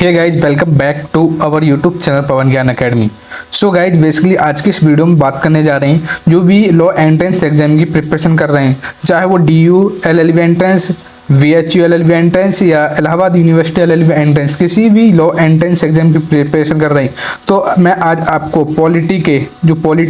Hey guys, welcome back to our YouTube channel Pawan Gyan Academy. So guys, basically आज की इस video में बात करने जा रहे हैं जो भी लॉ एंट्रेंस एग्जाम की प्रिपरेशन कर रहे हैं, चाहे वो DU LLB entrance, VHU LLB entrance या इलाहाबाद यूनिवर्सिटी LLB एंट्रेंस, किसी भी लॉ एंट्रेंस एग्जाम की प्रिपरेशन कर रहे हैं, तो मैं आज आपको पॉलिटी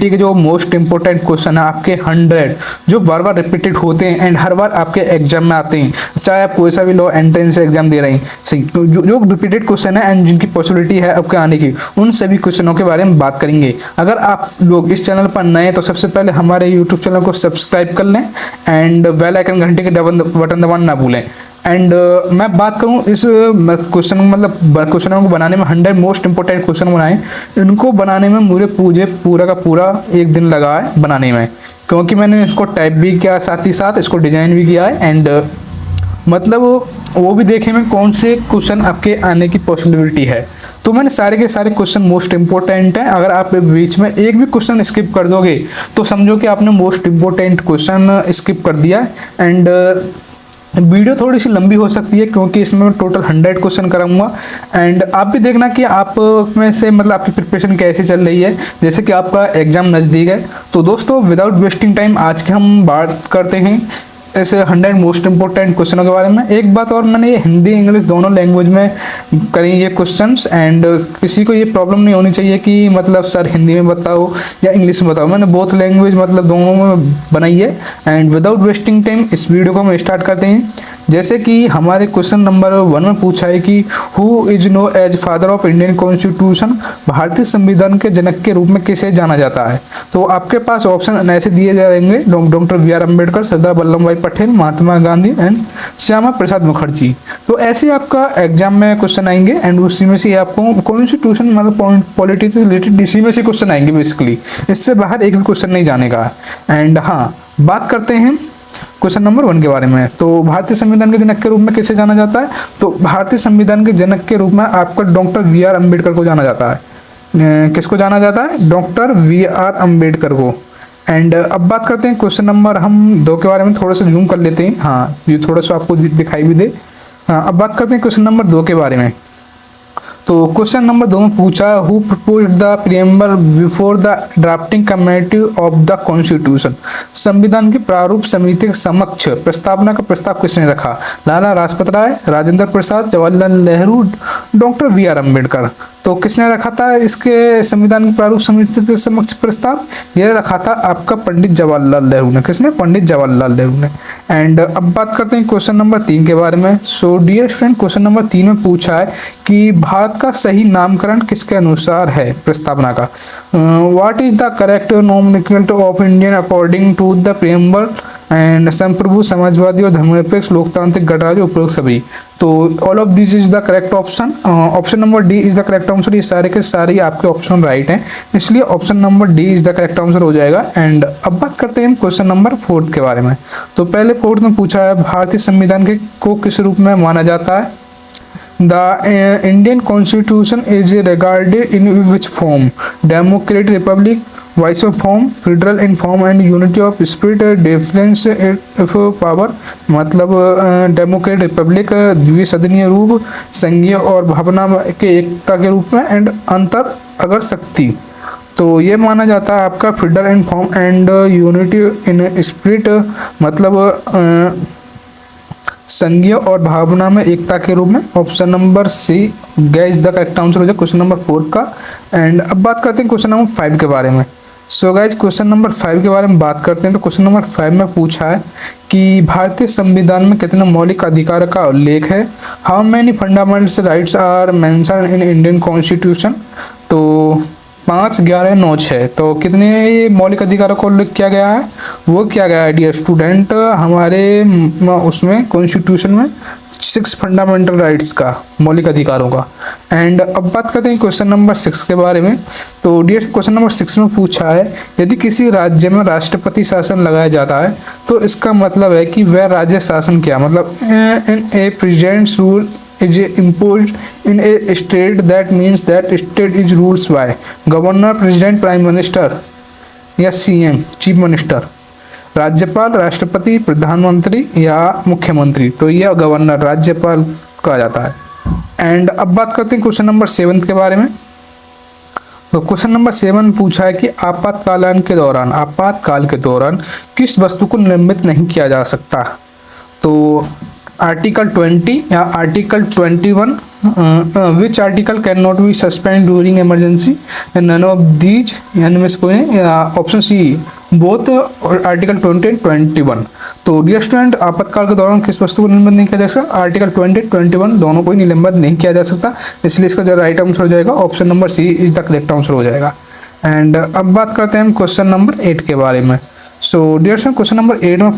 के जो मोस्ट इंपॉर्टेंट क्वेश्चन है आपके 100 जो बार बार रिपीटेड होते हैं एंड हर बार आपके एग्जाम में आते हैं, चाहे आप कोई सा भी लॉ एंट्रेंस एग्जाम दे रहे हैं, सही जो रिपीटेड क्वेश्चन है एंड जिनकी पॉसिबिलिटी है आपके आने की, उन सभी क्वेश्चनों के बारे में बात करेंगे। अगर आप लोग इस चैनल पर नए हैं तो सबसे पहले हमारे यूट्यूब चैनल को सब्सक्राइब कर लें एंड बेल आइकन घंटे के बटन दबाना ना भूलें। एंड मैं बात करूं इस क्वेश्चनों को बनाने में 100 मोस्ट इंपोर्टेंट क्वेश्चन बनाए, इनको बनाने में मुझे पूरा का पूरा एक दिन लगा है बनाने में, क्योंकि मैंने इसको टाइप भी किया, साथ ही साथ इसको डिजाइन भी किया है एंड मतलब वो भी देखे में कौन से क्वेश्चन आपके आने की पॉसिबिलिटी है। तो मैंने सारे के सारे क्वेश्चन मोस्ट इंपॉर्टेंट हैं। अगर आप बीच में एक भी क्वेश्चन स्किप कर दोगे तो समझो कि आपने मोस्ट इंपॉर्टेंट क्वेश्चन स्किप कर दिया। एंड वीडियो थोड़ी सी लंबी हो सकती है क्योंकि इसमें मैं टोटल 100 क्वेश्चन कराऊंगा एंड आप भी देखना कि आप में से मतलब आपकी प्रिपरेशन कैसे चल रही है, जैसे कि आपका एग्जाम नज़दीक है। तो दोस्तों, विदाउट वेस्टिंग टाइम आज के हम बात करते हैं ऐसे 100 मोस्ट इंपॉर्टेंट क्वेश्चनों के बारे में। एक बात और, मैंने ये हिंदी इंग्लिश दोनों लैंग्वेज में करी ये क्वेश्चंस एंड किसी को ये प्रॉब्लम नहीं होनी चाहिए कि मतलब सर हिंदी में बताओ या इंग्लिश में बताओ, मैंने बोथ लैंग्वेज मतलब दोनों में बनाई है। एंड विदाउट वेस्टिंग टाइम इस वीडियो को हम स्टार्ट करते हैं। जैसे कि हमारे क्वेश्चन नंबर 1 में पूछा है कि who is known as father of Indian constitution, भारतीय संविधान के जनक के रूप में किसे जाना जाता है। तो आपके पास ऑप्शन ऐसे दिए जाएंगे: doctor BR Ambedkar, Sardar Vallabh Bhai Patel, Mahatma Gandhi and Shyama Prasad Mukherjee. तो ऐसे आपका एग्जाम में क्वेश्चन आएंगे एंड उसी में से आपको कॉन्स्टिट्यूशन मतलब पॉलिटिक्स से रिलेटेड इसी में से क्वेश्चन आएंगे बेसिकली, इससे बाहर एक भी क्वेश्चन नहीं जाने का। एंड हाँ, बात करते हैं क्वेश्चन नंबर 1 के बारे में। तो भारतीय संविधान के जनक के रूप में किसे जाना जाता है, तो भारतीय संविधान के जनक के रूप में आपका डॉक्टर BR अम्बेडकर को जाना जाता है। किसको जाना जाता है? डॉक्टर BR अम्बेडकर को। एंड अब बात करते हैं क्वेश्चन नंबर हम 2 के बारे में, थोड़ा सा जूम कर लेते हैं, हाँ ये थोड़ा सा आपको दिखाई भी दे। हाँ, अब बात करते हैं क्वेश्चन नंबर 2 के बारे में। तो क्वेश्चन नंबर 2 में पूछा, who proposed the preamble before the drafting committee of the constitution, संविधान की प्रारूप समिति के समक्ष प्रस्तावना का प्रस्ताव किसने रखा? Lala Lajpat Rai, Rajendra Prasad, Jawaharlal Nehru, doctor BR Ambedkar. तो किसने रखा था इसके संविधान की प्रारूप समिति के समक्ष प्रस्ताव? यह रखा था आपका पंडित जवाहरलाल नेहरू ने। किसने? पंडित जवाहरलाल नेहरू ने। एंड अब बात करते हैं क्वेश्चन नंबर 3 के बारे में। So dear student, question number 3 में पूछा है कि भारत का सही नामकरण किसके अनुसार है प्रस्तावना का? What is the correct nomenclature of Indian according to the preamble and संप्रभु, समाजवादी और धर्मनिरपेक्ष, लोकतांत्रिक, गणराज्य, उपरोक्त सभी। तो all of this is the correct option. Option number D is the correct answer. ये सारे के सारे आपके ऑप्शन राइट हैं, इसलिए option number D is the correct answer हो जाएगा। एंड अब बात करते हैं क्वेश्चन नंबर 4 के बारे में। तो पहले 4 में पूछा है भारतीय संविधान के को किस रूप में माना जाता है? The Indian constitution is regarded in which form? Democratic Republic, vice of form, federal in form and unity of spirit, difference of power, मतलब डेमोक्रेटिक रिपब्लिक, द्विसदनीय रूप, संघीय और भावना के एकता के रूप में, एंड अंतर अगर शक्ति। तो ये माना जाता है आपका federal in form and unity in spirit, मतलब संघीय और भावना में एकता के रूप में। Option number C gas the correct answer हो जाए क्वेश्चन नंबर 4 का। एंड अब बात करते हैं क्वेश्चन नंबर 5 के बारे में। सो गाइज, क्वेश्चन नंबर 5 के बारे में बात करते हैं। तो क्वेश्चन नंबर 5 में पूछा है कि भारतीय संविधान में कितने मौलिक अधिकार का उल्लेख है? How many fundamental rights are mentioned in Indian constitution? तो 5, 11, 9, 6। तो कितने मौलिक अधिकारों को उल्लेख किया गया है? वो किया गया है डियर स्टूडेंट हमारे उसमें कॉन्स्टिट्यूशन में 6 फंडामेंटल राइट्स का, मौलिक अधिकारों का। एंड अब बात करते हैं क्वेश्चन नंबर 6 के बारे में। तो डियर क्वेश्चन नंबर 6 में पूछा है, यदि किसी राज्य में राष्ट्रपति शासन लगाया जाता है तो इसका मतलब है कि वह राज्य शासन क्या, मतलब in a president's rule is imposed in a state, that means that state is rules by governor, president, prime minister या CM, चीफ मिनिस्टर, राज्यपाल, राष्ट्रपति, प्रधानमंत्री या मुख्यमंत्री। तो यह गवर्नर, राज्यपाल कहा जाता है। एंड अब बात करते हैं क्वेश्चन नंबर 7 के बारे में। तो क्वेश्चन नंबर 7 पूछा है कि आपातकाल के दौरान किस वस्तु को निलंबित नहीं किया जा सकता। तो आर्टिकल 20 या article 21, which article can not be suspend during emergency, none of these, यानी में से कोई नहीं, option C both article 20 and 21। तो डियर स्टूडेंट, आपातकाल के दौरान किस वस्तु को निलंबित नहीं किया जा सकता, आर्टिकल 20 21 दोनों को निलंबित नहीं किया जा सकता, इसलिए इसका जो राइट आंसर हो जाएगा option number C is the correct answer हो जाएगा। एंड अब बात करते हैं हम क्वेश्चन नंबर 8 के बारे में। So dear student, question number 8 में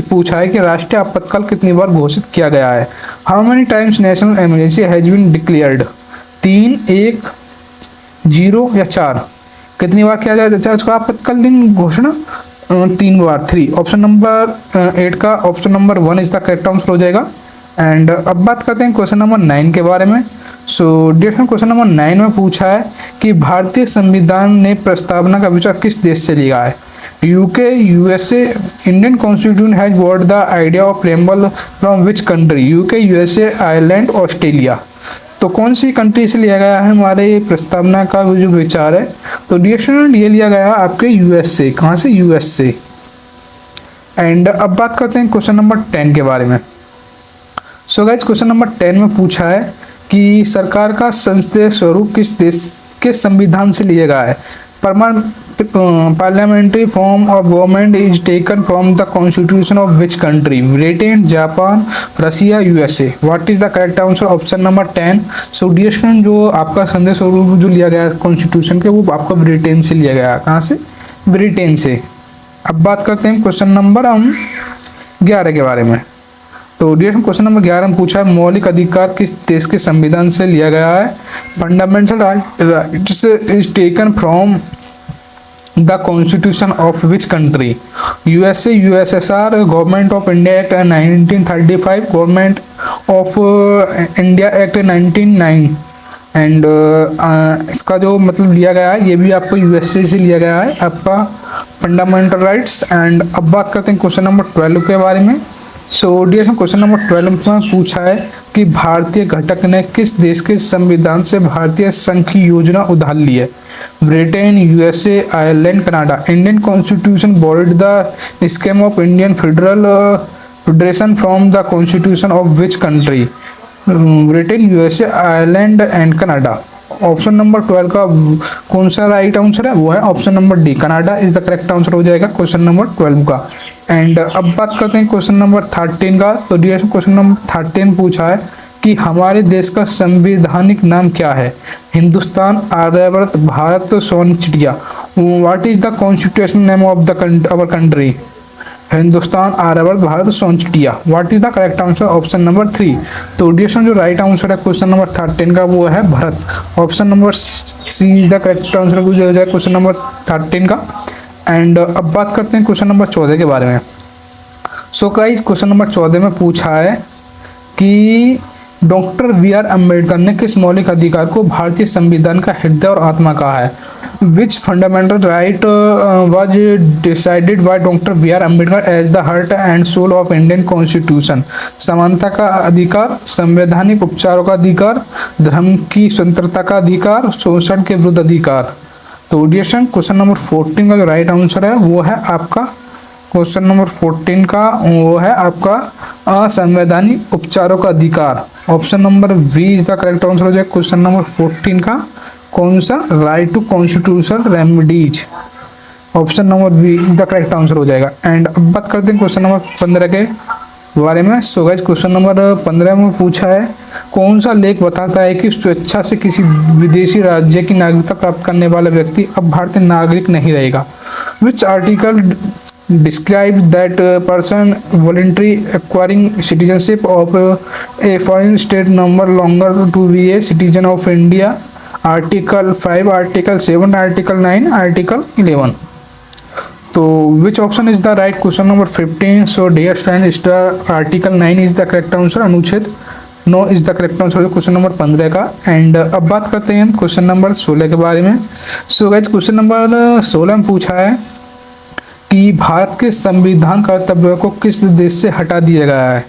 पूछा है कि राष्ट्रीय आपातकाल कितनी बार घोषित किया गया है। How many times national emergency has been declared, 3, 1, 0 या 4, कितनी बार किया जाए उसका आपातकालीन घोषणा, 3 बार, 3। ऑप्शन नंबर 8 का option number 1 is the correct answer हो जाएगा। एंड अब बात करते हैं क्वेश्चन नंबर 9 के बारे में। So dear student, question number 9 में पूछा है कि भारतीय संविधान ने प्रस्तावना का विचार किस देश से लिया है। UK, USA, Indian constitution has bought the idea of preamble from which country, UK, USA, Ireland, Australia. तो कौन सी कंट्री से लिया गया है हमारे प्रस्तावना का जो विचार है। तो डियर स्टूडेंट, ये लिया गया आपके यूएस से। कहाँ से, यूएस से। एंड अब बात करते हैं क्वेश्चन नंबर 10 के बारे में। सो गाइस, क्वेश्चन नंबर 10 में पूछा है कि सरकार का संसदीय स्वरूप किस देश के संविधान से लिया गया है। Parliamentary form of government is taken from the constitution of which country, Britain, Japan, Russia, USA. What is the correct answer, option number 10। So dear student, जो आपका संसदीय स्वरूप जो लिया गया है कॉन्स्टिट्यूशन के, वो आपका ब्रिटेन से लिया गया है। कहाँ से, ब्रिटेन से। अब बात करते हैं क्वेश्चन नंबर 11 के बारे में। तो डियर क्वेश्चन नंबर 11 में पूछा है मौलिक अधिकार किस देश के संविधान से लिया गया है। Fundamental rights is taken from the constitution of which country, USA, USSR, government of India act 1935, government of India act 1909। And इसका जो मतलब लिया गया है ये भी आपको यूएसए से लिया गया है आपका फंडामेंटल राइट्स। एंड अब बात करते हैं क्वेश्चन नंबर 12 के बारे में। सो डियर क्वेश्चन नंबर 12 में पूछा है कि भारतीय घटक ने किस देश के संविधान से भारतीय संघ की योजना उधार ली है। Britain, USA, Ireland, Canada. Indian constitution board the scheme of Indian federation from the constitution of which country, Britain, USA, Ireland and Canada. Option number 12 का कौन सा राइट आंसर है, वो है option number D, Canada is the correct answer हो जाएगा question number 12 का। And अब बात करते हैं क्वेश्चन नंबर 13 का। तो डियर क्वेश्चन नंबर 13 पूछा है कि हमारे देश का संवैधानिक नाम क्या है। हिंदुस्तान, आर्यव्रत, भारत, सोनचिड़िया। What is the constitution name of the our country, Hindustan, Aryavrat, Bharat, सोनचिड़िया। What is the correct answer, option number 3। तो डियर जो राइट आंसर है क्वेश्चन नंबर 13 का वो है Bharat, option number C is the correct answer हो जाए क्वेश्चन नंबर 13 का। एंड अब बात करते हैं क्वेश्चन नंबर 14 के बारे में। सो गाइस, क्वेश्चन नंबर 14 में पूछा है कि डॉक्टर बी.आर. अम्बेडकर ने किस मौलिक अधिकार को भारतीय संविधान का हृदय और आत्मा कहा है। Which fundamental right was decided by doctor B R. Ambedkar as the heart and soul of Indian constitution. समानता का अधिकार, संवैधानिक उपचारों का अधिकार, धर्म की स्वतंत्रता का अधिकार, शोषण के विरुद्ध अधिकार। तो डियर क्वेश्चन नंबर 14 का जो राइट आंसर है वो है आपका क्वेश्चन नंबर 14 का वो है आपका असंवैधानिक उपचारों का अधिकार। Option number B is the correct answer हो जाए क्वेश्चन नंबर 14 का कौन सा, right to constitutional remedies. Option number B is the correct answer हो जाएगा। एंड अब बात करते हैं क्वेश्चन नंबर 15 के बारे में। सो गाइस, क्वेश्चन नंबर 15 में पूछा है कौन सा लेख बताता है कि स्वेच्छा से किसी विदेशी राज्य की नागरिकता प्राप्त करने वाला व्यक्ति अब भारतीय नागरिक नहीं रहेगा। Which article describes that person voluntarily acquiring citizenship of a foreign state number longer to be a citizen of India. Article 5, Article 7, Article 9, Article 11. तो which option is the right, question number 15. So dear student, is the Article 9 is the correct answer, अनुच्छेद 9 is the correct answer question number 15 का। And अब बात करते हैं question number 16 के बारे में। सो गाइस, क्वेश्चन नंबर 16 में पूछा है कि भारत के संविधान कर्तव्य को किस देश से हटा दिया गया है?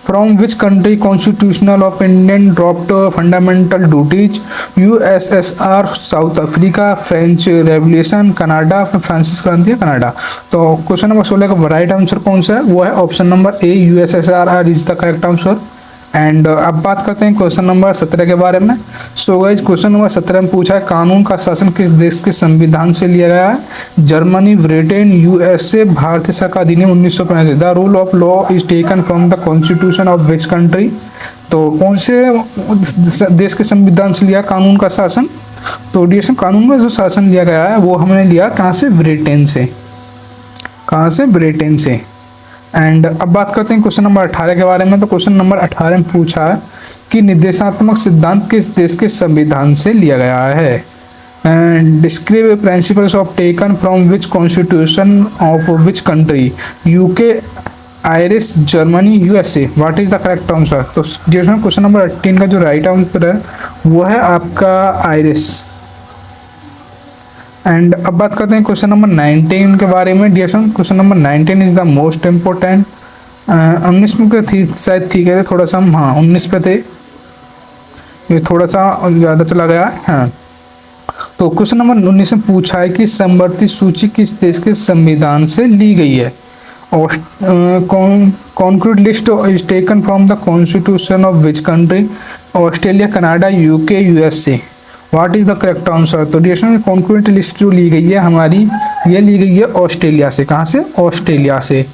From which country constitutional of Indian dropped fundamental duties? USSR, south Africa, French revolution, Canada, Francis क्रांति या कनाडा। तो क्वेश्चन नंबर 16 का राइट आंसर कौन सा है? वो है option number A, USSR is the correct answer. And अब बात करते हैं क्वेश्चन नंबर 17 के बारे में। सो गाइस क्वेश्चन नंबर 17 में पूछा है कानून का शासन किस देश के संविधान से लिया गया है? जर्मनी, ब्रिटेन, यूएसए, भारतीय सरकार अधिनियम 1965। The rule of law is taken from the constitution of which country? तो कौन से देश के संविधान से लिया कानून का शासन? तो डियर कानून का जो शासन लिया गया है वो हमने लिया कहाँ से? ब्रिटेन से। कहाँ से? ब्रिटेन से। एंड अब बात करते हैं क्वेश्चन नंबर 18 के बारे में। तो क्वेश्चन नंबर 18 में पूछा है कि निर्देशात्मक सिद्धांत किस देश के संविधान से लिया गया है? And describe principles of taken from which constitution of which country? UK, Irish, Germany, USA. What is the correct answer? तो क्वेश्चन नंबर 18 का जो राइट आंसर है वो है आपका आयरिश। एंड अब बात करते हैं क्वेश्चन नंबर 19 के बारे में। Dear question number 19 is the most important. 19 में थी शायद, ठीक है थोड़ा सा हम, हाँ 19 पे थे, ये थोड़ा सा ज़्यादा चला गया। हाँ तो क्वेश्चन नंबर 19 में पूछा है कि समवर्ती सूची किस देश के संविधान से ली गई है? और concrete list is taken from the constitution of which country? Australia, Canada, UK, USA. What is the correct answer? तो डियर कॉन्क्रीट लिस्ट जो ली गई है हमारी, ये ली गई है ऑस्ट्रेलिया से। कहाँ से? ऑस्ट्रेलिया से।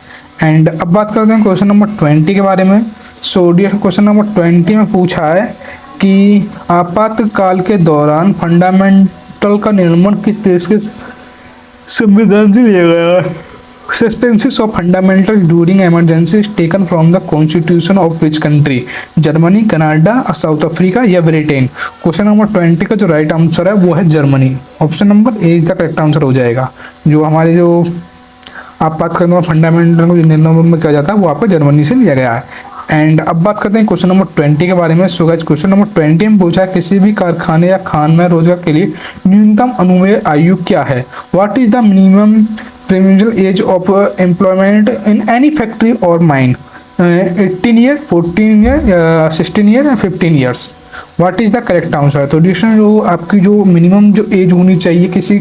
एंड अब बात करते हैं क्वेश्चन नंबर 20 के बारे में। सो डियर क्वेश्चन नंबर 20 में पूछा है कि आपातकाल के दौरान फंडामेंटल का निर्माण किस देश के संविधान से लिया गया है? Suspensions of fundamental during emergencies taken from the constitution of which country? Germany, Canada, south Africa या ब्रिटेन? क्वेश्चन नंबर 20 का जो राइट आंसर है वो है Germany. Option number A is the correct answer हो जाएगा। जो हमारे जो आपातकालीन फंडामेंटल को निर्णय में किया जाता है वो आपका जर्मनी से लिया गया है। एंड अब बात करते हैं क्वेश्चन नंबर 20 के बारे में। सो गाइस क्वेश्चन नंबर 20 में पूछा है किसी भी कारखाने या खान में रोजगार के लिए न्यूनतम अनुमेय आयु क्या है? What is the minimum permissible age of employment in any factory और माइन? 18 ईयर, 14 ईयर, 16 ईयर या 15 years? What is the correct answer? तो डिस्टेंस जो आपकी जो मिनिमम जो एज होनी चाहिए किसी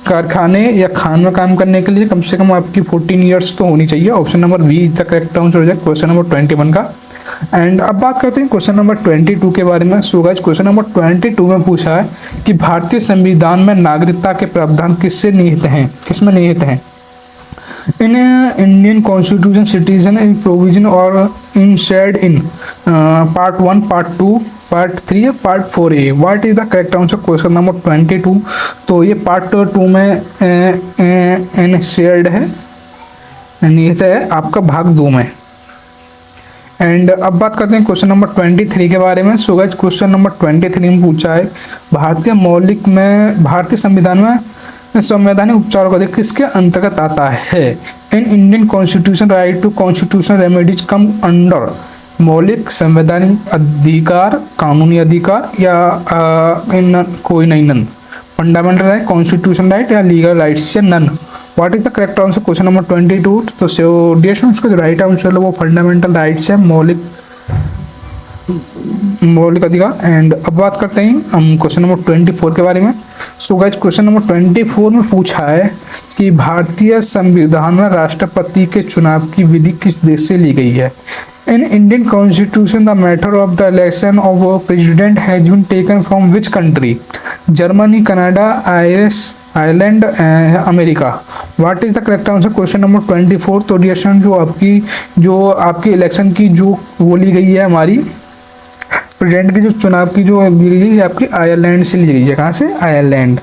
कारखाने या खान में काम करने के लिए, कम से कम आपकी 14 ईयर्स तो होनी चाहिए। Option number B is the correct answer हो जाए क्वेश्चन नंबर 21 का। एंड अब बात करते हैं क्वेश्चन नंबर 22 के बारे में। सो गाइस क्वेश्चन नंबर 22 में पूछा है कि भारतीय संविधान में नागरिकता के प्रावधान किससे निहित हैं? किसमें निहित हैं? In Indian Constitution, citizen in provision or in shared in part 1, part 2, part 3 या part 4A? What is the correct answer? Question number 22। तो ये पार्ट 2 में इन शेयर्ड है, निहित है आपका भाग 2 में। एंड अब बात करते हैं क्वेश्चन नंबर 23 के बारे में। सो गाइस क्वेश्चन नंबर 23 में पूछा है भारतीय संविधान में संवैधानिक उपचारों का अधिकार किसके अंतर्गत आता है? In Indian constitution right to constitutional remedies come under? मौलिक संवैधानिक अधिकार, कानूनी अधिकार या इन कोई नहीं, none? Fundamental right, constitution right या लीगल राइट्स या none? What is the correct answer? Question number 22। तो डियर उसका जो राइट आंसर है वो फंडामेंटल राइट्स है, मौलिक अधिकार। एंड अब बात करते हैं हम क्वेश्चन नंबर 24 के बारे में। सो गाइस क्वेश्चन नंबर 24 में पूछा है कि भारतीय संविधान में राष्ट्रपति के चुनाव की विधि किस देश से ली गई है? In Indian constitution the matter of the election of president has been taken from which country? Germany, Canada, Irish, Ireland, America? What is the correct answer? Question number 24। तो डियर जो आपकी इलेक्शन की जो वो ली गई है, हमारी प्रेसिडेंट की जो चुनाव की जो ली गई है आपकी आयरलैंड से ली गई है। कहाँ से? आयरलैंड।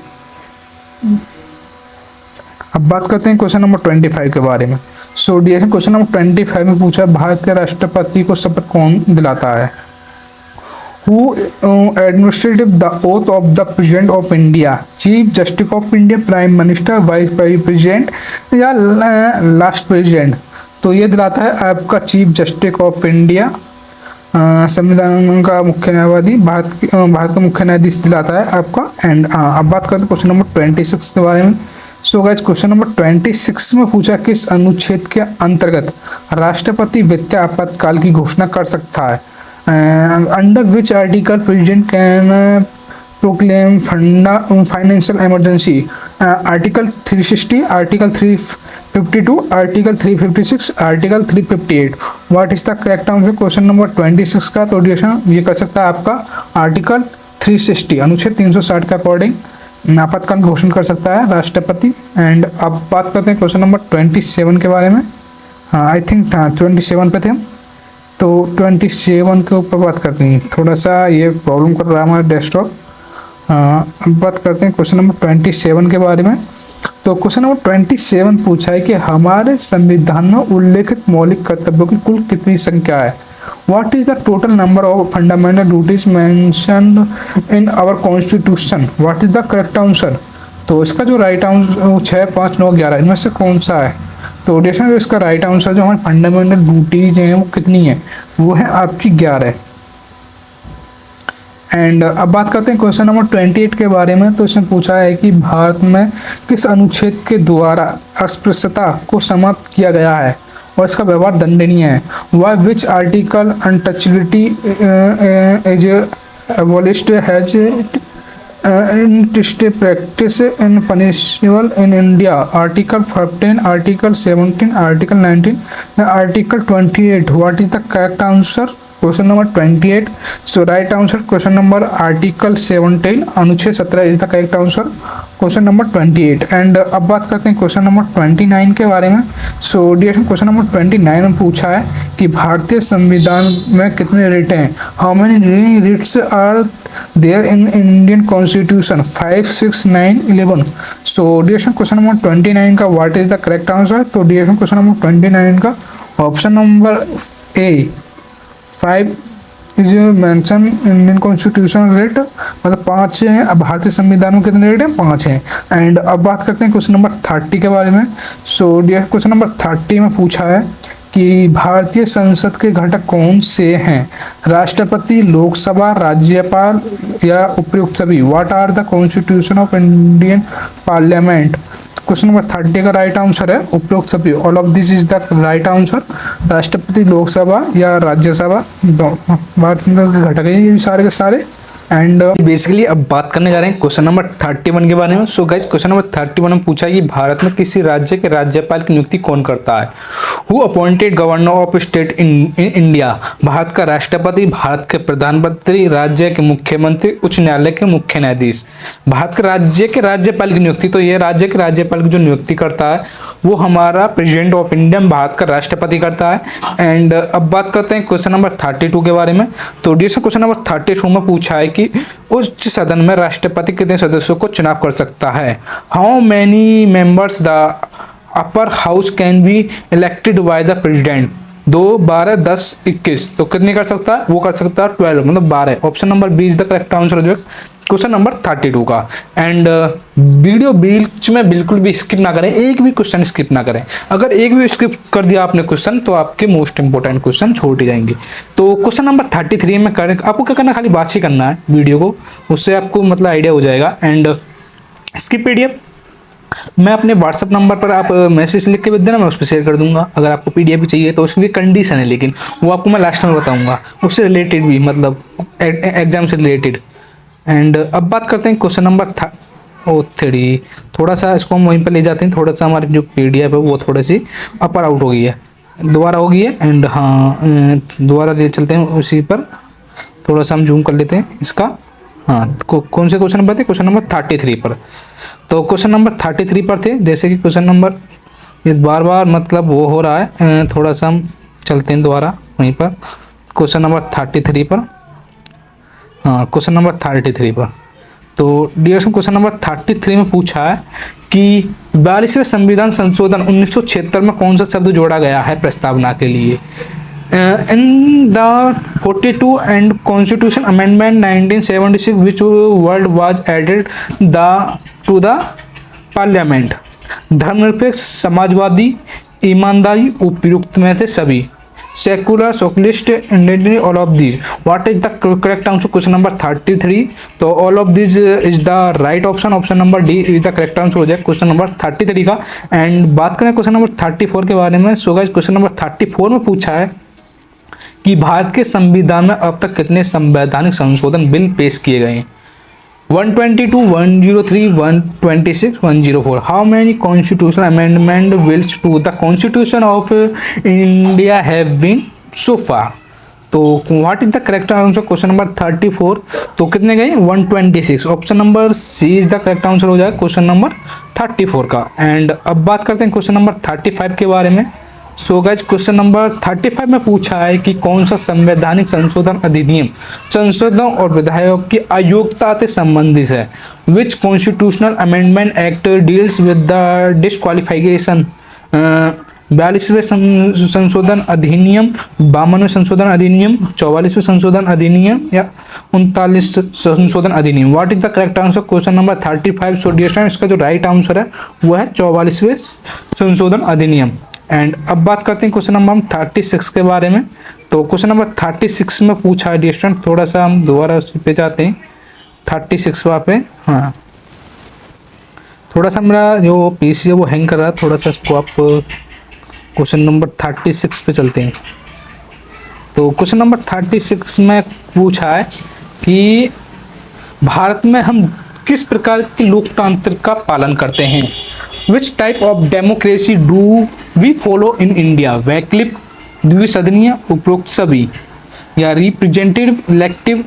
अब बात करते हैं क्वेश्चन नंबर 25 के बारे में। सो डियर क्वेश्चन नंबर 25 में पूछा भारत के राष्ट्रपति को शपथ कौन दिलाता है? Who administrated the oath of the President of India? Chief Justice of India, Prime Minister, Vice President या लास्ट प्रेसिडेंट? तो ये दिलाता है आपका चीफ जस्टिस ऑफ इंडिया, संविधान का मुख्य न्यायवादी, भारत का मुख्य न्यायाधीश दिलाता है आपका। एंड अब बात करते हैं क्वेश्चन नंबर 26 के बारे में। सो गाइस क्वेश्चन नंबर 26 में पूछा किस अनुच्छेद के अंतर्गत राष्ट्रपति वित्तीय आपातकाल की घोषणा कर सकता है। Under which article president can proclaim financial emergency. Article 360, article 352, article 356, article 358। What is the correct answer question number 26 का? तो डिस्कशन ये कर सकता है आपका आर्टिकल 360 अनुच्छेद 360 के अकॉर्डिंग आपातकाल घोषणा कर सकता है राष्ट्रपति। एंड अब बात करते हैं क्वेश्चन नंबर 27 के बारे में। हाँ आई थिंक 27 पे थे हम, तो 27 के ऊपर बात करते हैं। थोड़ा सा ये प्रॉब्लम कर रहा है हमारा डेस्कटॉप। अब बात करते हैं क्वेश्चन नंबर 27 के बारे में। तो क्वेश्चन नंबर 27 पूछा है कि हमारे संविधान में उल्लेखित मौलिक कर्तव्यों की कुल कितनी संख्या है। What is the total number of fundamental duties mentioned in our constitution. What is the correct answer? तो इसका जो राइट आंसर 6, 5, 9, 11 इनमें से कौन सा है? तो डिस्कशन इसका राइट आंसर जो हमारी फंडामेंटल ड्यूटीज हैं वो कितनी है, वो है आपकी 11। एंड अब बात करते हैं क्वेश्चन नंबर 28 के बारे में। तो इसमें पूछा है कि भारत में किस अनुच्छेद के द्वारा अस्पृश्यता को समाप्त किया गया है और इसका व्यवहार दंडनीय है। Why which article untouchability as abolished has practice in punishable in India. Article 15, article 17, article 19, article 28। What is the correct answer question number 28? So right answer question number article 17 अनुच्छेद 17 is the correct answer question number 28। And अब बात करते हैं question number 29 के बारे में। So dear question number 29 में पूछा है कि भारतीय संविधान में कितने रिट हैं। How many writs are there in Indian constitution? 5, 6, 9, 11। So dear question number 29 का what is the correct answer? तो डियर क्वेश्चन नंबर 29 का option number A 5 is mention Indian constitution writ, मतलब 5 हैं। अब भारतीय संविधान में कितने रेट हैं? 5 हैं। एंड अब बात करते हैं क्वेश्चन नंबर 30 के बारे में। सो डियर क्वेश्चन नंबर 30 में पूछा है कि भारतीय संसद के घटक कौन से हैं। राष्ट्रपति, लोकसभा, राज्यपाल या उपयुक्त सभी। What are the constitution of Indian parliament? Question number 30 का राइट आंसर है उपयुक्त सभी। All of this is the right answer. राष्ट्रपति, लोकसभा या राज्यसभा, भारत संसद के घटक है ये सारे के सारे। एंड बेसिकली अब बात करने जा रहे हैं क्वेश्चन नंबर 31 के बारे में। सो गाइज क्वेश्चन नंबर 31 में पूछा है कि भारत में किसी राज्य के राज्यपाल की नियुक्ति कौन करता है। Who appointed governor of state in India. Bharat का राष्ट्रपति, भारत के प्रधानमंत्री, राज्य के मुख्यमंत्री, उच्च न्यायालय के मुख्य न्यायाधीश। भारत के राज्य राज्यपाल की नियुक्ति, तो ये राज्य के राज्यपाल की जो नियुक्ति करता है वो हमारा प्रेसिडेंट ऑफ इंडिया भारत का राष्ट्रपति करता है। एंड अब बात करते हैं क्वेश्चन नंबर 32 के बारे में। तो डियर क्वेश्चन नंबर 32 में पूछा है कि उच्च सदन में राष्ट्रपति कितने सदस्यों को चुनाव कर सकता है। How many members the upper house can be elected by the president. 2, 12, 10, 21। तो कितनी कर सकता है? वो कर सकता है 12, मतलब 12। Option number B is the correct answer जो क्वेश्चन नंबर 32 का। एंड वीडियो बीच में बिल्कुल भी स्किप ना करें, एक भी क्वेश्चन स्किप ना करें। अगर एक भी स्किप कर दिया आपने क्वेश्चन तो आपके मोस्ट इंपॉर्टेंट क्वेश्चन छोड़ ही जाएंगे। तो क्वेश्चन नंबर 33 में करें, आपको क्या करना है, खाली बात ही करना है वीडियो को, उससे आपको मतलब आइडिया हो जाएगा। एंड इसकी PDF मैं अपने व्हाट्सअप नंबर पर आप मैसेज लिख के भेज देना, मैं उस पर शेयर कर दूंगा। अगर आपको PDF भी चाहिए तो उसकी कंडीशन है, लेकिन वो आपको मैं लास्ट में बताऊंगा, उससे रिलेटेड भी, मतलब एग्जाम से रिलेटेड। एंड अब बात करते हैं क्वेश्चन नंबर 3। थोड़ा सा इसको हम वहीं पर ले जाते हैं, थोड़ा सा हमारी जो PDF है वो थोड़ी सी अपर आउट हो गई है, दोबारा हो गई है। एंड हाँ दोबारा ले चलते हैं उसी पर, थोड़ा सा हम जूम कर लेते हैं इसका। हाँ कौन से क्वेश्चन नंबर थे? क्वेश्चन नंबर 33 पर। तो क्वेश्चन नंबर 33 पर थे, जैसे कि क्वेश्चन नंबर ये बार बार मतलब वो हो रहा है, थोड़ा सा हम चलते हैं दोबारा वहीं पर क्वेश्चन नंबर 33 पर। हाँ क्वेश्चन नंबर 33 पर। तो डियर क्वेश्चन नंबर 33 में पूछा है कि 42वें संविधान संशोधन 1976 में कौन सा शब्द जोड़ा गया है प्रस्तावना के लिए। In the 42 and constitution amendment 1976 which word was added to the parliament. धर्मनिरपेक्ष, समाजवादी, ईमानदारी, उपयुक्त में थे सभी। Secular socialist Indian all of these, what is the correct answer question number 33। तो all of this is the right option, option number D is the correct answer हो जाए क्वेश्चन नंबर 33 का। एंड बात करें क्वेश्चन नंबर 34 के बारे में। सो guys question number 34 में पूछा है कि भारत के संविधान में अब तक कितने संवैधानिक संशोधन बिल पेश किए गए हैं। 122, 103, 126, 104। How many constitutional amendment bills to the constitution of India have been so far. तो what is the correct answer question number 34। तो कितने गए 126, option number C is the correct answer हो जाएगा क्वेश्चन नंबर 34 का। एंड अब बात करते हैं क्वेश्चन नंबर 35 के बारे में। सो गाइस क्वेश्चन नंबर 35 में पूछा है कि कौन सा संवैधानिक संशोधन अधिनियम संसदों और विधायकों की अयोग्यता से संबंधित है। Which constitutional amendment act deals with the disqualification. 42वें संशोधन अधिनियम, 52वें संशोधन अधिनियम, 44वें संशोधन अधिनियम या 39 संशोधन अधिनियम। What is the correct answer question number 35। So dear student इसका जो राइट आंसर है वो है 44वें संशोधन अधिनियम। एंड अब बात करते हैं क्वेश्चन नंबर 36 के बारे में। तो क्वेश्चन नंबर 36 में पूछा है डियर स्टूडेंट, थोड़ा सा हम दोबारा उस पे जाते हैं 36 पे। हाँ थोड़ा सा मेरा जो पीसी है वो हैंग कर रहा है, थोड़ा सा इसको आप क्वेश्चन नंबर 36 पे चलते हैं। तो क्वेश्चन नंबर 36 में पूछा है कि भारत में हम किस प्रकार की लोकतंत्र का पालन करते हैं। Which type of democracy do we follow in India. वैकल्पिक, द्विसदनीय, उपरोक्त सभी, या रिप्रेजेंटेटिव, इलेक्टिव,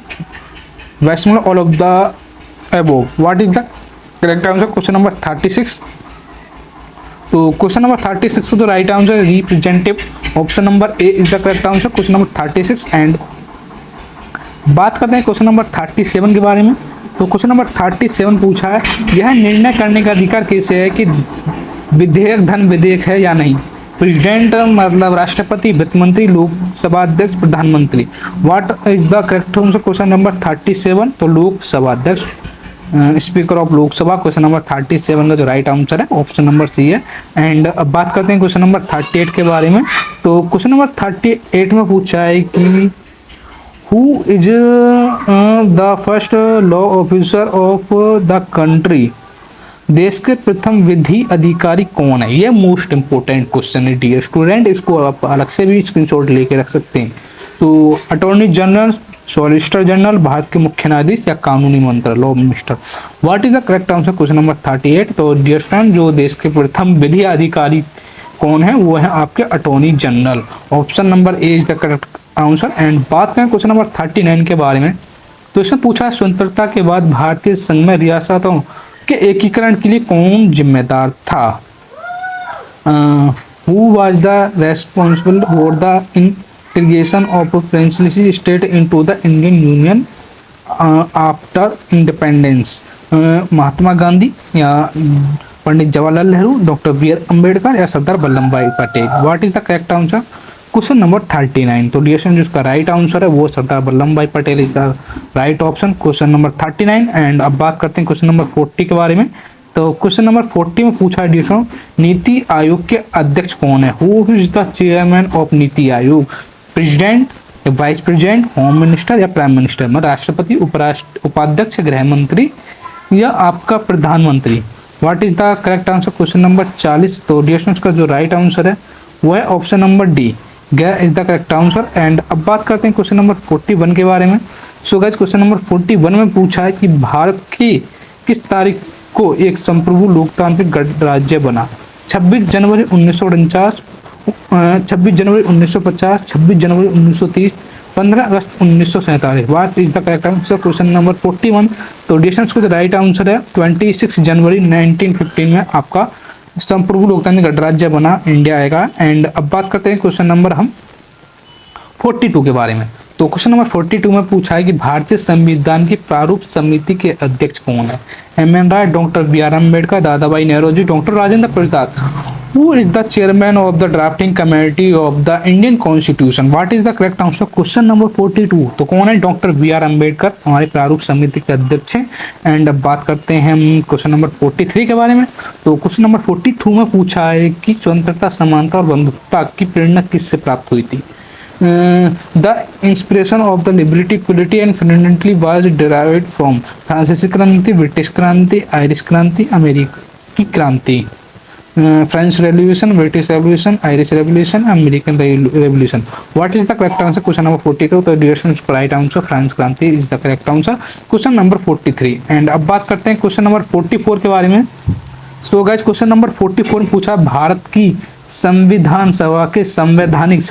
वैश्विक, all of the above. What is the correct answer question number 36। तो क्वेश्चन नंबर 36 का जो राइट आंसर है representative, option number A is the correct answer question number 36। And बात करते हैं क्वेश्चन नंबर 37 के बारे में। तो क्वेश्चन नंबर 37 पूछा है यह निर्णय करने का अधिकार किसे है कि विधेयक धन विधेयक है या नहीं। प्रेसिडेंट मतलब राष्ट्रपति, वित्त मंत्री, लोकसभा अध्यक्ष, प्रधानमंत्री। What is the correct answer question number 37। तो लोकसभा अध्यक्ष, speaker of Lok Sabha question number 37 का जो राइट आंसर है ऑप्शन नंबर सी है। एंड अब बात करते हैं क्वेश्चन नंबर 38 के बारे में। तो क्वेश्चन नंबर 38 में पूछा है कि who is the first law officer of the country. देश के प्रथम विधि अधिकारी कौन है। ये मोस्ट इंपोर्टेंट क्वेश्चन है डियर स्टूडेंट, इसको आप अलग से भी स्क्रीनशॉट लेके रख सकते हैं। तो attorney general, solicitor general, Bharat के मुख्य न्यायाधीश या कानूनी मंत्री, law minister. What is the correct answer question number 38। तो डियर स्टूडेंट जो देश के प्रथम विधि अधिकारी कौन है वो है आपके attorney general, option number A is the correct answer. And बात करें क्वेश्चन नंबर 39 के बारे में। तो इसमें पूछा है स्वतंत्रता के बाद भारतीय संघ में रियासतों के एकीकरण के लिए कौन जिम्मेदार था। Who was the responsible for the integration of princely state into the Indian union after independence. Mahatma Gandhi या Pandit Jawaharlal Nehru, doctor B R Ambedkar या Sardar Vallabh Bhai Patel. What is the correct answer question number 39। तो डियर स्टूडेंट जिसका राइट आंसर है वो Sardar Vallabh Bhai Patel is the right option question number 39। And अब बात करते हैं क्वेश्चन नंबर 40 के बारे में। तो क्वेश्चन नंबर 40 में पूछा है डियर स्टूडेंट नीति आयोग के अध्यक्ष कौन है। Who is the chairman of NITI Aayog. President, vice president, home minister या प्राइम मिनिस्टर, मतलब राष्ट्रपति, उपाध्यक्ष, गृह मंत्री या आपका प्रधानमंत्री। What is the correct answer question number 40। तो डियर स्टूडेंट्स का जो राइट आंसर है वो है ऑप्शन नंबर डी, गया is the correct answer. And अब बात करते हैं क्वेश्चन नंबर 41 के बारे में। सो गाइस क्वेश्चन नंबर 41 में पूछा है कि भारत की किस तारीख को एक संप्रभु लोकतांत्रिक गणराज्य बना। 26 जनवरी 1949, 26 जनवरी 1950, 26 जनवरी 1930, 15 अगस्त 1947। What is the correct answer question number 41। तो डिस्टेंस को जो राइट आंसर है 26 जनवरी 1915 में आपका संप्रभु लोकतांत्रिक गणराज्य बना इंडिया आएगा। एंड अब बात करते हैं क्वेश्चन नंबर हम 42 के बारे में। तो क्वेश्चन नंबर 42 में पूछा है कि भारतीय संविधान की प्रारूप समिति के अध्यक्ष कौन है। M N Roy, doctor B R Ambedkar, Dadabhai Naoroji, doctor Rajendra Prasad. Who is the chairman of the drafting committee of the Indian constitution. What is the correct answer question number 42। तो कौन है, डॉक्टर बी आर अम्बेडकर हमारे प्रारूप समिति के अध्यक्ष हैं। एंड अब बात करते हैं हम क्वेश्चन नंबर 43 के बारे में। तो क्वेश्चन नंबर 42 में पूछा है कि स्वतंत्रता, समानता और बंधुत्व की प्रेरणा किससे प्राप्त हुई थी। The inspiration of the liberty equality and fundamentally was derived from फ्रांसीसी क्रांति, ब्रिटिश क्रांति, आयरिश क्रांति, अमेरिकी क्रांति, French revolution, British revolution, Irish revolution, American revolution. What is the correct answer? Question number 42. तो dear students, right answer French क्रांति is the correct answer. Question number 43. And अब बात करते हैं क्वेश्चन नंबर 44 के बारे में. सो गाइस, क्वेश्चन नंबर 44 में पूछा भारत की संविधान सभा के संवैधानिक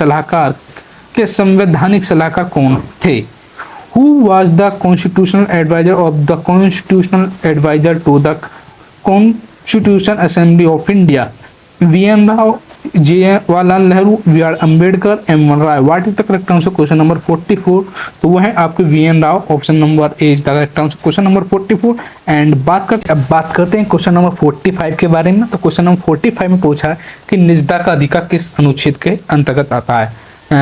सलाहकार कौन थे? Who was the constitutional advisor of the constitutional advisor to the Constitutional Assembly of India? V.N. Rao, Jawaharlal Nehru, B.R. Ambedkar, M.N. Rai. What is the correct answer? Question number 44. तो वो है आपके V.N. Rao. Option number A is the correct answer. Question number 44. And बात करते हैं question number 45 के बारे में. तो क्वेश्चन नंबर 45 में पूछा है कि निजता का अधिकार किस अनुच्छेद के अंतर्गत आता है?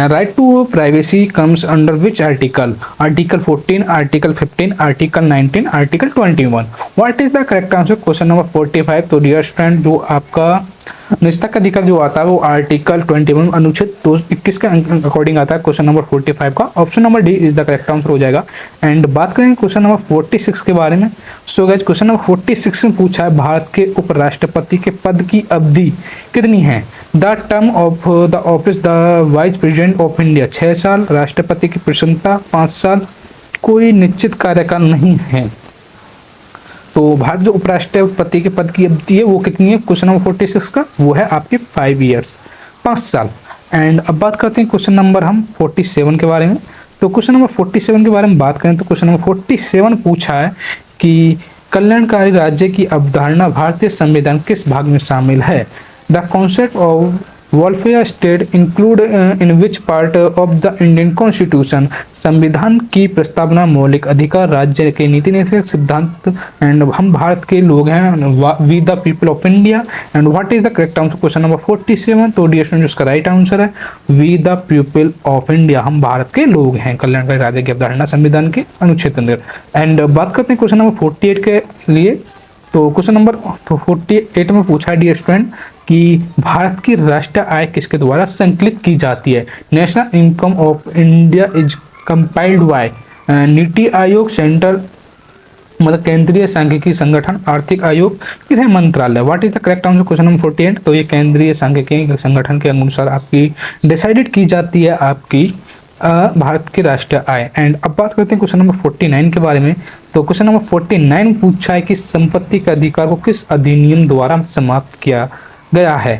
Right to privacy comes under which article? Article 14, article 15, article 19, article 21. What is the correct answer? Question number 45. तो डियर स्टूडेंट, जो आपका निजता का अधिकार जो आता है वो आर्टिकल 21 अनुच्छेद 221 के अकॉर्डिंग आता है. क्वेश्चन नंबर 45 का option number D is the correct answer हो जाएगा. एंड बात करेंगे क्वेश्चन नंबर 46 के बारे में. सो गाइस, क्वेश्चन नंबर 46 में पूछा है भारत के उपराष्ट्रपति के पद की अवधि कितनी है? The term of the office the vice president of India 6 साल, राष्ट्रपति की प्रसन्नता 5 साल, कोई निश्चित कार्यकाल नहीं है. तो भारत जो उपराष्ट्रपति के पद की अवधि है वो कितनी है? क्वेश्चन नंबर 46 का वो है आपके 5 ईयर्स, 5 साल. एंड अब बात करते हैं क्वेश्चन नंबर हम 47 के बारे में. तो क्वेश्चन नंबर 47 के बारे में बात करें तो क्वेश्चन नंबर 47 पूछा है कि कल्याणकारी राज्य की अवधारणा भारतीय संविधान किस भाग में शामिल है? The concept of welfare state include in which part of the Indian constitution? संविधान की प्रस्तावना, मौलिक अधिकार, राज्य के नीति निर्देशक सिद्धांत, एंड हम भारत के लोग हैं, we the people of India. And what is the correct answer? Question number 47. तो डियर स्टूडेंट, उसका राइट आंसर है we the people of India. हम भारत के लोग हैं. कल्याणकारी राज्य की अवधारणा संविधान के अनुच्छेद के अंदर. एंड बात करते हैं क्वेश्चन नंबर 48 के लिए. तो क्वेश्चन नंबर 48 में पूछा है डियर स्टूडेंट कि भारत की राष्ट्रीय आय किसके द्वारा संकलित की जाती है? National income of India is compiled bye NITI Aayog, central मतलब केंद्रीय सांख्यिकी संगठन, आर्थिक आयोग, गृह मंत्रालय. What is the correct answer? Question number 48. तो ये केंद्रीय सांख्यिकी संगठन के अनुसार आपकी डिसाइडेड की जाती है आपकी भारत की राष्ट्रीय आय. एंड अब बात करते हैं क्वेश्चन नंबर 49 के बारे में. तो क्वेश्चन नंबर 49 पूछा है कि संपत्ति के अधिकार को किस अधिनियम द्वारा समाप्त किया गया है?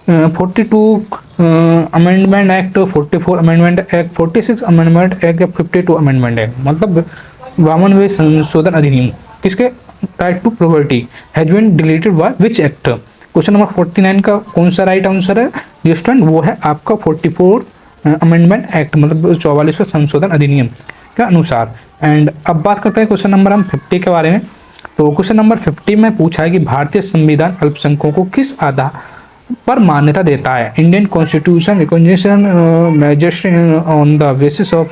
42 amendment act, 44 amendment act, 46 amendment act या 52 अमेंडमेंट एक्ट. मतलब 52वें संशोधन अधिनियम किसके? Right to property has been deleted by which act? Question number 49 का कौन सा राइट आंसर है डियर स्टूडेंट? वो है आपका 44 अमेंडमेंट एक्ट मतलब 44वें संशोधन अधिनियम के अनुसार. एंड अब बात करते हैं क्वेश्चन नंबर हम 50 के बारे में. तो क्वेश्चन नंबर 50 में पूछा है कि भारतीय संविधान अल्पसंख्यकों को किस आधार पर मान्यता देता है? Indian constitution recognition measures on the basis of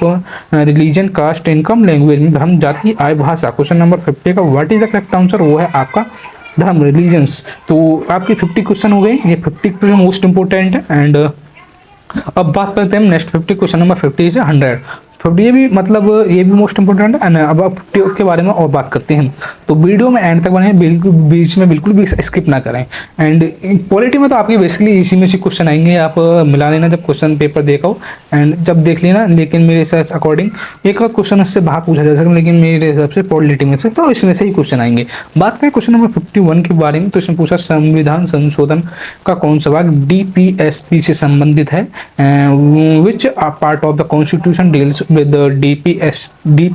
religion, caste, income, language, धर्म, जाति, आय, भाषा. क्वेश्चन नंबर 50 का what is the correct answer? वो है आपका धर्म, रिलीजन्स. तो आपके 50 क्वेश्चन हो गए. ये 50 क्वेश्चन मोस्ट इंपोर्टेंट है. एंड अब बात करते हैं नेक्स्ट 50 क्वेश्चन नंबर 50 से 100. 50 ये भी मतलब ये भी मोस्ट इंपोर्टेंट है. अब 50 के बारे में और बात करते हैं. तो वीडियो में एंड तक बने, बिल्कुल बीच में बिल्कुल भी स्किप ना करें. एंड पॉलिटी में तो आपके बेसिकली इसी में से क्वेश्चन आएंगे. आप मिला लेना जब क्वेश्चन पेपर देखो एंड जब देख लेना. लेकिन मेरे हिसाब से अकॉर्डिंग एक और क्वेश्चन इससे बाहर पूछा जा सकता है, लेकिन मेरे हिसाब से पॉलिटी में से तो इसमें से ही क्वेश्चन आएंगे. बात करें क्वेश्चन नंबर 51 के बारे में. तो इसमें पूछा संविधान संशोधन का कौन सा भाग DPSP से संबंधित है? विच part of the constitution deals with DPSP?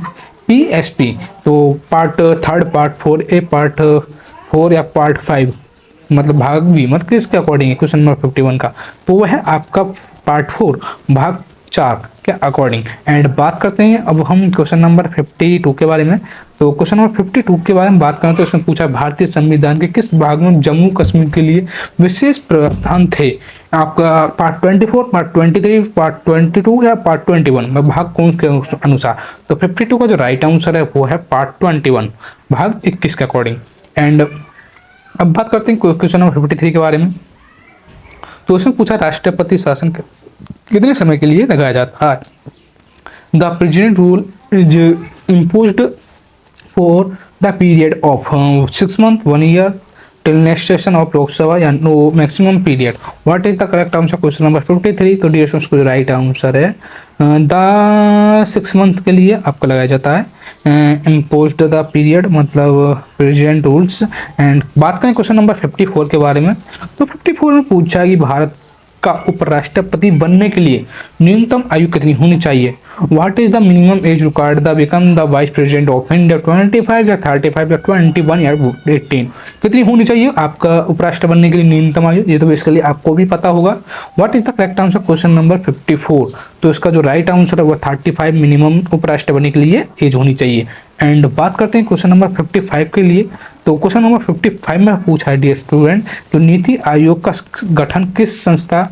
तो पार्ट 3, पार्ट 4A, पार्ट 4 या पार्ट 5 मतलब भाग बी मतलब किसके अकॉर्डिंग है क्वेश्चन नंबर 51 का? तो वह है आपका पार्ट 4 भाग 4 के अकॉर्डिंग. एंड बात करते हैं अब हम क्वेश्चन नंबर 52 के बारे में. तो क्वेश्चन नंबर 52 के बारे में बात करें तो इसमें पूछा भारतीय संविधान के किस भाग में जम्मू कश्मीर के लिए विशेष प्रावधान थे? आपका पार्ट 24, पार्ट 23, पार्ट 22 या पार्ट 21 में भाग कौन के अनुसार? तो 52 का जो राइट आंसर है वो है पार्ट 21 भाग 21 के अकॉर्डिंग. एंड अब बात करते हैं क्वेश्चन नंबर 53 के बारे में. तो इसमें पूछा राष्ट्रपति शासन कितने समय के लिए लगाया जाता है। The president rule is imposed for the period of 6 months 1 year till next session of Lok Sabha या no maximum period. What is the correct answer question number 53। तो डियर स्टूडेंट्स को जो राइट आंसर है द 6 month के लिए आपका लगाया जाता है इम्पोज्ड द पीरियड मतलब प्रेसिडेंट रूल्स। एंड बात करें क्वेश्चन नंबर 54 के बारे में, तो 54 में पूछा है कि भारत का उपराष्ट्रपति बनने के लिए न्यूनतम आयु कितनी होनी चाहिए। What is the minimum age required the become the vice president of India, 25 या 35 या 21 या 18। कितनी होनी चाहिए आपका उपराष्ट्रपति बनने के लिए न्यूनतम आयु, ये तो बेसिकली आपको भी पता होगा। What is the correct answer question number 54। तो इसका जो राइट आंसर है वो 35 मिनिमम उपराष्ट्रपति बनने के लिए एज होनी चाहिए। एंड बात करते हैं क्वेश्चन नंबर 55 के लिए, तो क्वेश्चन नंबर 55 में पूछा है डियर स्टूडेंट, तो नीति आयोग का गठन किस संस्था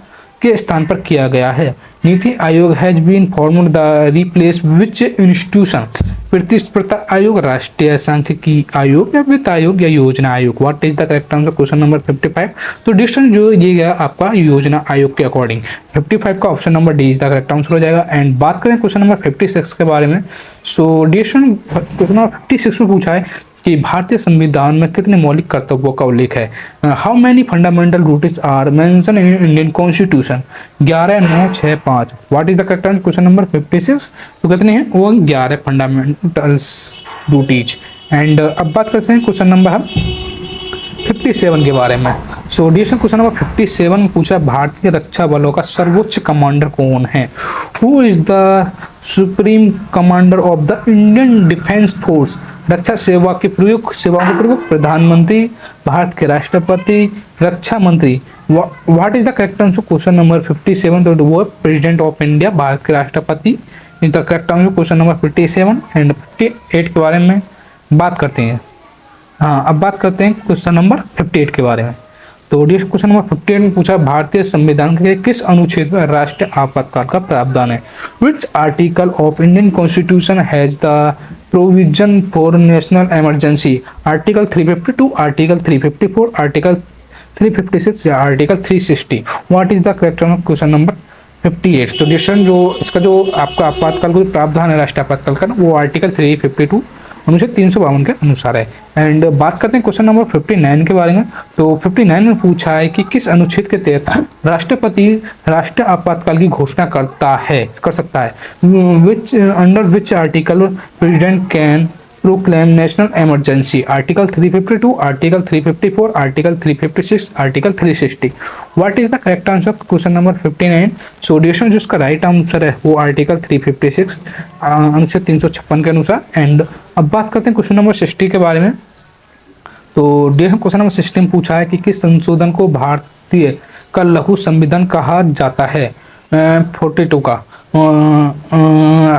के स्थान पर किया गया है। NITI Aayog has been formed the replace which institution, प्रतिस्पर्धा आयोग, राष्ट्रीय सांख्यिकी आयोग या वित्त आयोग या योजना आयोग। What is the correct answer question number 55। तो डिस्टेंस जो ये गया आपका योजना आयोग के अकॉर्डिंग, 55 का option number D is the correct answer हो जाएगा। एंड बात करें क्वेश्चन नंबर 56 के बारे में, सो डिस्टेंस क्वेश्चन नंबर 56 में पूछा है कि भारतीय संविधान में कितने मौलिक कर्तव्यों का उल्लेख है। How many fundamental duties are mention in Indian constitution, 11, 9, 6, 5। What is the correct answer question number 56। तो कितने हैं वो 11 फंडामेंटल ड्यूटीज। एंड अब बात करते हैं क्वेश्चन नंबर 57 के बारे में। सो डियर क्वेश्चन नंबर 57 में पूछा भारतीय रक्षा बलों का सर्वोच्च कमांडर कौन है। Who is the supreme commander of the Indian defence force, रक्षा सेवा के सेवाओं के प्रमुख, प्रधानमंत्री, भारत के राष्ट्रपति, रक्षा मंत्री। What is the correct answer question number 57। तो वो प्रेसिडेंट ऑफ इंडिया, भारत के राष्ट्रपति is the correct answer question number 57। And 58 के बारे में बात करते हैं। हाँ, अब बात करते हैं क्वेश्चन नंबर 58 के बारे में। तो क्वेश्चन नंबर 58 में पूछा भारतीय संविधान के किस अनुच्छेद में राष्ट्रीय आपातकाल का प्रावधान है। Which article of Indian constitution has the provision for national emergency, article 352, article 354, article 356 या article 360। What is the correct answer question number 58। तो डिस्टेंस जो इसका जो आपका आपातकाल का प्रावधान है राष्ट्रीय आपातकाल का, वो आर्टिकल 352 अनुच्छेद 352 के अनुसार है। एंड बात करते हैं क्वेश्चन नंबर 59 के बारे में। तो 59 में पूछा है कि किस अनुच्छेद के तहत राष्ट्रपति राष्ट्रीय आपातकाल की घोषणा कर सकता है। Which under which article president can proclaim national emergency, article 352, article 354, article 356, article 360। What is the correct answer question number 59। So distance जो इसका राइट आंसर है वो आर्टिकल 356 अनुच्छेद 356 के अनुसार। एंड अब बात करते हैं क्वेश्चन नंबर 60 के बारे में। तो क्वेश्चन नंबर 60 में पूछा है कि किस संशोधन को भारतीय का लघु संविधान कहा जाता है। 42 का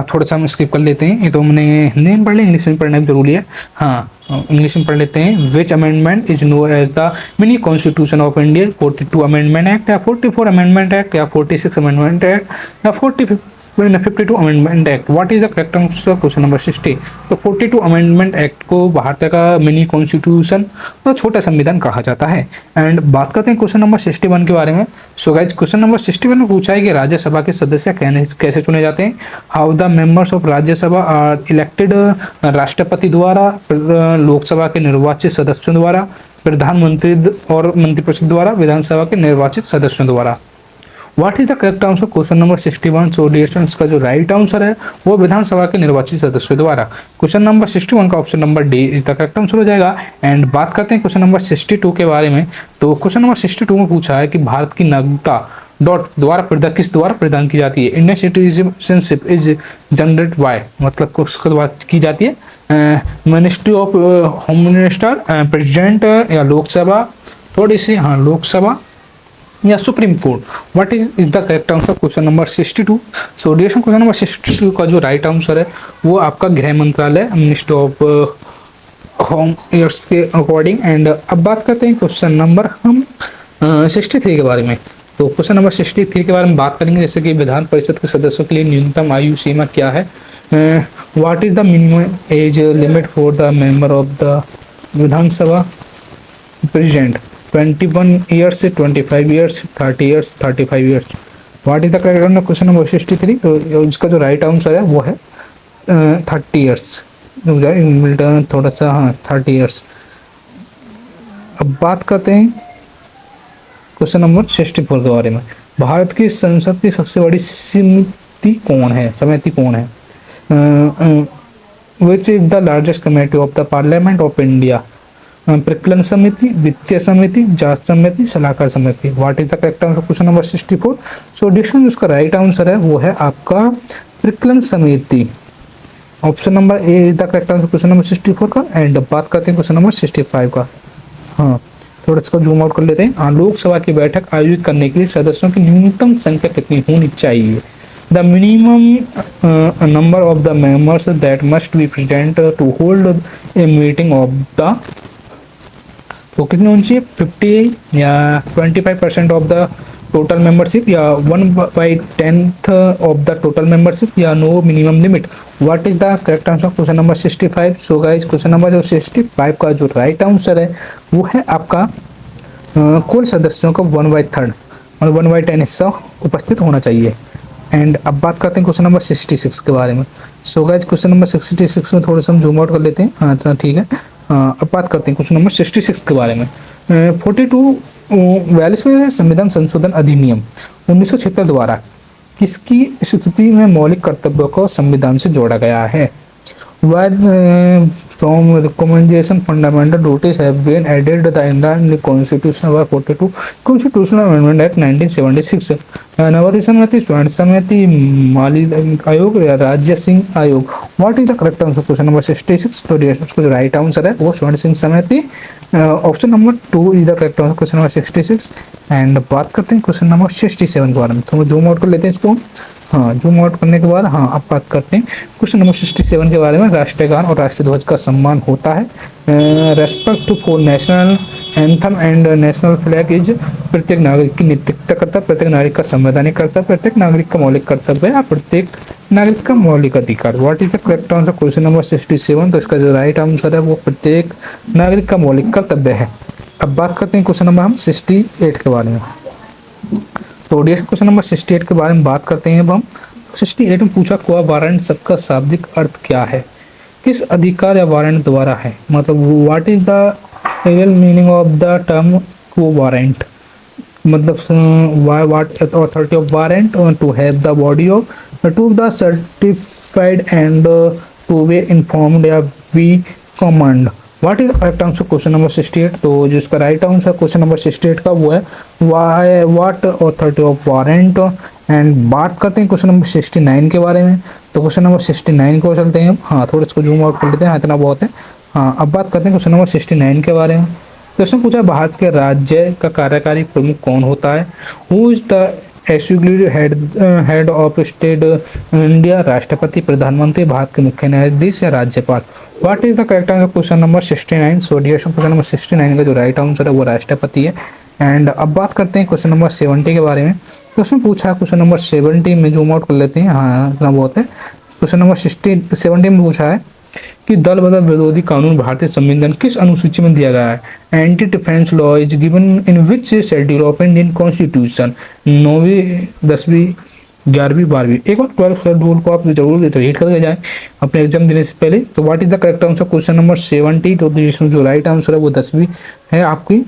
थोड़ा सा हम स्किप कर लेते हैं, ये तो हमने हिंदी में पढ़ लिया, इंग्लिश में पढ़ना भी जरूरी है। हाँ, इंग्लिश में पढ़ लेते हैं। Which amendment is known as the mini constitution of India, 42 amendment act या 44 अमेंडमेंट एक्ट या 46 अमेंडमेंट एक्ट या 52 amendment act. What is the correct answer question number 60। तो 42 अमेंडमेंट एक्ट को भारत का मिनी कॉन्स्टिट्यूशन और छोटा संविधान कहा जाता है। एंड बात करते हैं क्वेश्चन नंबर 61 के बारे में। सो गाइज क्वेश्चन नंबर 61 में पूछा है कि राज्यसभा के सदस्य कैसे चुने जाते हैं। How the members of Rajya Sabha are elected, राष्ट्रपति द्वारा, लोकसभा के निर्वाचित सदस्यों द्वारा, प्रधानमंत्री और मंत्रिपरिषद द्वारा, विधानसभा के निर्वाचित सदस्यों द्वारा। What is the correct answer question number 61। So distance का जो राइट आंसर है वो विधानसभा के निर्वाचित सदस्यों द्वारा। क्वेश्चन नंबर 61 का option number D is the correct answer हो जाएगा। एंड बात करते हैं क्वेश्चन नंबर 62 के बारे में। तो क्वेश्चन नंबर 62 में पूछा है कि भारत की नागरिकता किस द्वारा प्रदान की जाती है। Indian citizenship is generate by, मतलब किसके द्वारा की जाती है। Ministry of home minister, president या लोकसभा, थोड़ी सी हाँ लोकसभा या supreme court. What is the correct answer question number 62। So distance question number 62 का जो राइट आंसर है वो आपका गृह मंत्रालय, मिनिस्ट्री ऑफ होम अफेयर्स के अकॉर्डिंग। एंड अब बात करते हैं क्वेश्चन नंबर 63 के बारे में। तो क्वेश्चन नंबर 63 के बारे में बात करेंगे, जैसे कि विधान परिषद के सदस्यों के लिए न्यूनतम आयु सीमा क्या है। What is the minimum age limit for the member of the Vidhan Sabha president, 21 years से 25 years, 30 years, 35 years. What is the correct answer question number 63, तो इसका जो राइट आंसर है वो है 30 ईयर्स। थोड़ा सा, हाँ 30 ईयर्स। अब बात करते हैं क्वेश्चन नंबर 64 के बारे में। भारत की संसद की सबसे बड़ी समिति कौन है, which is the largest committee of the parliament of India? प्रकलन समिति, वित्तीय समिति, जांच समिति, सलाहकार समिति। What is the correct answer question number 64? So डिक्शन उसका राइट आंसर है वो है आपका प्रकलन समिति। Option number A is the correct answer question number 64 का। एंड बात करते हैं क्वेश्चन नंबर 65 का। हाँ, थोड़ा इसका जूम आउट कर लेते हैं। हाँ, लोकसभा की बैठक आयोजित करने के लिए सदस्यों की न्यूनतम संख्या कितनी होनी चाहिए? The minimum number of the members that must be present to hold a meeting of the, तो कितनी होनी चाहिए? 50 या 25% ऑफ द टोटल मेंबरशिप, या 1/10 ऑफ द टोटल मेंबरशिप, या no minimum limit? What is the correct answer question number 65? So guys question number जो 65 का जो राइट आंसर है वो है आपका कुल सदस्यों का 1/3 और 1/10 हिस्सा उपस्थित होना चाहिए। एंड अब बात करते हैं क्वेश्चन नंबर 66 के बारे में। सो गाइस क्वेश्चन नंबर 66 में थोड़ा सा हम जूम आउट कर लेते हैं। हाँ इतना ठीक है। अब बात करते हैं क्वेश्चन नंबर 66 के बारे में। 42वें संविधान संशोधन अधिनियम 1976 द्वारा किसकी स्थिति में मौलिक कर्तव्यों को संविधान से जोड़ा गया है? From recommendation fundamental duties have been added the Indian Constitution by 42 Constitutional Amendment Act 1976। Navodaya समिति, चयन समिति, माली आयोग या राज्य सिंह आयोग? What is the correct answer question number 66? तो उसका जो राइट आंसर है वो चयन सिंह समिति। Option number 2 is the correct answer question number 66। And बात करते हैं क्वेश्चन नंबर 67 के बारे में। तो जूम आउट कर लेते हैं इसको। हाँ, जूम आउट करने के बाद हाँ अब बात करते हैं क्वेश्चन नंबर 67 के बारे में। राष्ट्रीय गान और राष्ट्रीय ध्वज का सम्मान होता है। Respect for national anthem and national flag is प्रत्येक नागरिक की नैतिकता करता, प्रत्येक नागरिक का संवैधानिक कर्तव्य, प्रत्येक नागरिक का मौलिक कर्तव्य है, प्रत्येक नागरिक का मौलिक अधिकार। What is the correct answer question number 67? तो इसका जो राइट आंसर है वो प्रत्येक नागरिक का मौलिक कर्तव्य है। अब बात करते हैं क्वेश्चन नंबर हम 68 के बारे में। तो क्वेश्चन नंबर 68 के बारे में बात करते हैं अब हम। 68 में पूछा क्वा वारंट शब्द का शाब्दिक अर्थ क्या है? किस अधिकार या वारंट द्वारा है? मतलब what is the real meaning of the term quo warrant? मतलब what authority of warrant to have the body of to the certified and to be informed या we command. What is correct answer question number 68? तो जिसका right answer question number 68 का वो है what authority of warrant. And बात करते हैं question number 69 के बारे में। तो क्वेश्चन नंबर 69 को चलते हैं। हाँ, थोड़ा इसको जूम आउट कर लेते हैं। हाँ, इतना बहुत है। हाँ, अब बात करते हैं क्वेश्चन नंबर 69 के बारे में। तो इसमें पूछा भारत के राज्य का कार्यकारी प्रमुख कौन होता है? Who is the executive head of state India? राष्ट्रपति, प्रधानमंत्री, भारत के मुख्य न्यायाधीश या राज्यपाल? What is the correct answer question number 69? So question number 69 का जो राइट आंसर है वो राष्ट्रपति है। एंड अब बात करते हैं क्वेश्चन नंबर 70 के बारे में। तो उसमें पूछा क्वेश्चन नंबर 70 में जूम आउट कर लेते हैं। हाँ, इतना बहुत है। क्वेश्चन नंबर 70 में पूछा है कि दल बदल विरोधी कानून भारतीय संविधान किस अनुसूची में दिया गया है? Anti defence law is given in which schedule of Indian constitution? 9वीं, 10वीं, 11वीं, 12वीं? एक बार 12th शेड्यूल को आप जरूर रीड करके जाएं अपने एग्जाम देने से पहले। तो what is the correct answer question number 70? तो जो राइट आंसर है वो 10वीं है आपकी।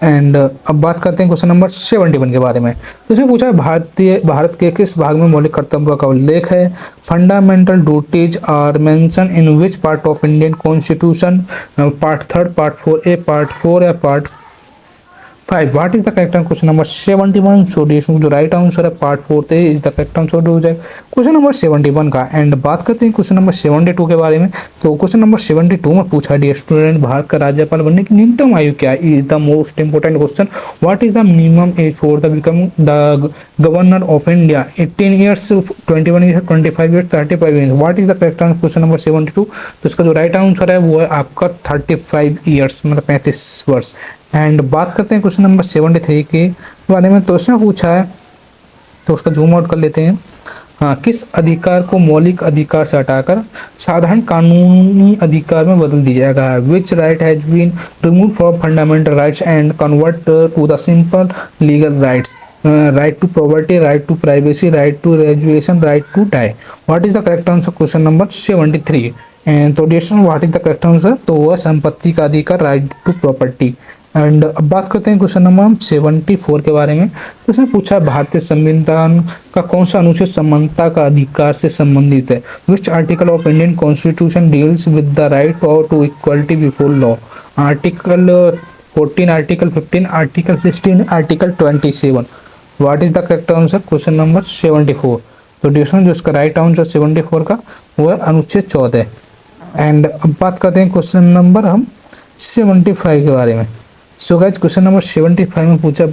एंड अब बात करते हैं क्वेश्चन नंबर 71 के बारे में। तो इसमें पूछा है भारत के किस भाग में मौलिक कर्तव्यों का उल्लेख है? Fundamental duties are mention in which part of Indian constitution? Part 3, part 4A, part 4 या part 5? What is the correct answer question number 71? So जो राइट आंसर है part 4 is the correct answer हो जाएगा क्वेश्चन नंबर 71 का। And बात करते हैं question number 72 के बारे में। तो क्वेश्चन नंबर 72 में पूछा डियर स्टूडेंट भारत का राज्यपाल बनने की न्यूनतम आयु क्या है? Is the most important question. What is the minimum age for the become the governor of India? 18 years, 21 years, 25 years, 35 years? What is the correct answer question number 72? तो इसका जो राइट आंसर है वो है आपका 35 ईयर्स, मतलब 35 वर्ष। And बात करते हैं क्वेश्चन नंबर 73 के बारे में। तो इसमें पूछा है, तो उसका जूम आउट कर लेते हैं। हाँ, किस अधिकार को मौलिक अधिकार से हटाकर साधारण कानूनी अधिकार में बदल दिया जाएगा? Which right has been remove from fundamental rights and convert to the simple legal rights? Right to property, right to privacy, right to resignation, right to die. What is the correct answer? Question number 73। And तो dear student, what is the correct answer? तो वह संपत्ति का अधिकार, right to property. And अब बात करते हैं क्वेश्चन नंबर 74 के बारे में। तो इसमें पूछा है भारतीय संविधान का कौन सा अनुच्छेद समानता का अधिकार से संबंधित है? Which article of Indian constitution deals with the right to equality before law? Article 14, article 15, article 16, article 27। What is the correct answer? Question number 74। तो डिस्कशन जो इसका राइट आंसर 74 का वो है अनुच्छेद 14। एंड अब बात करते हैं क्वेश्चन नंबर हम 75 के बारे में। सो गाइस, क्वेश्चन नंबर 75 में पूछा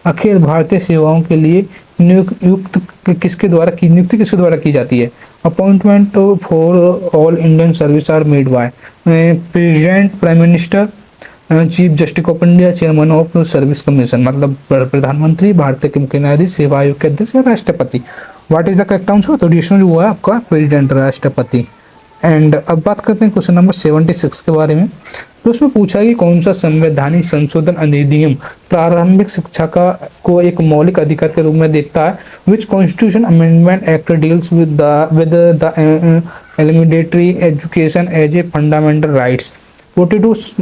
अखिल भारतीय सेवाओं के लिए नियुक्ति किसके द्वारा की जाती है? Appointment for all Indian service are made by president, prime minister, chief justice of India, chairman of service commission. मतलब प्रधानमंत्री, भारतीय के मुख्य न्यायाधीश, सेवा आयोग के अध्यक्ष या राष्ट्रपति। What is the correct answer? तो डिसीजन जो है आपका प्रेसिडेंट, राष्ट्रपति। एंड अब बात करते हैं क्वेश्चन नंबर 76 के बारे में। तो उसमें पूछा कि कौन सा संवैधानिक संशोधन अधिनियम प्रारंभिक शिक्षा को एक मौलिक अधिकार के रूप में देखता है? Which constitution amendment act deals with the elementary education as a fundamental rights? 42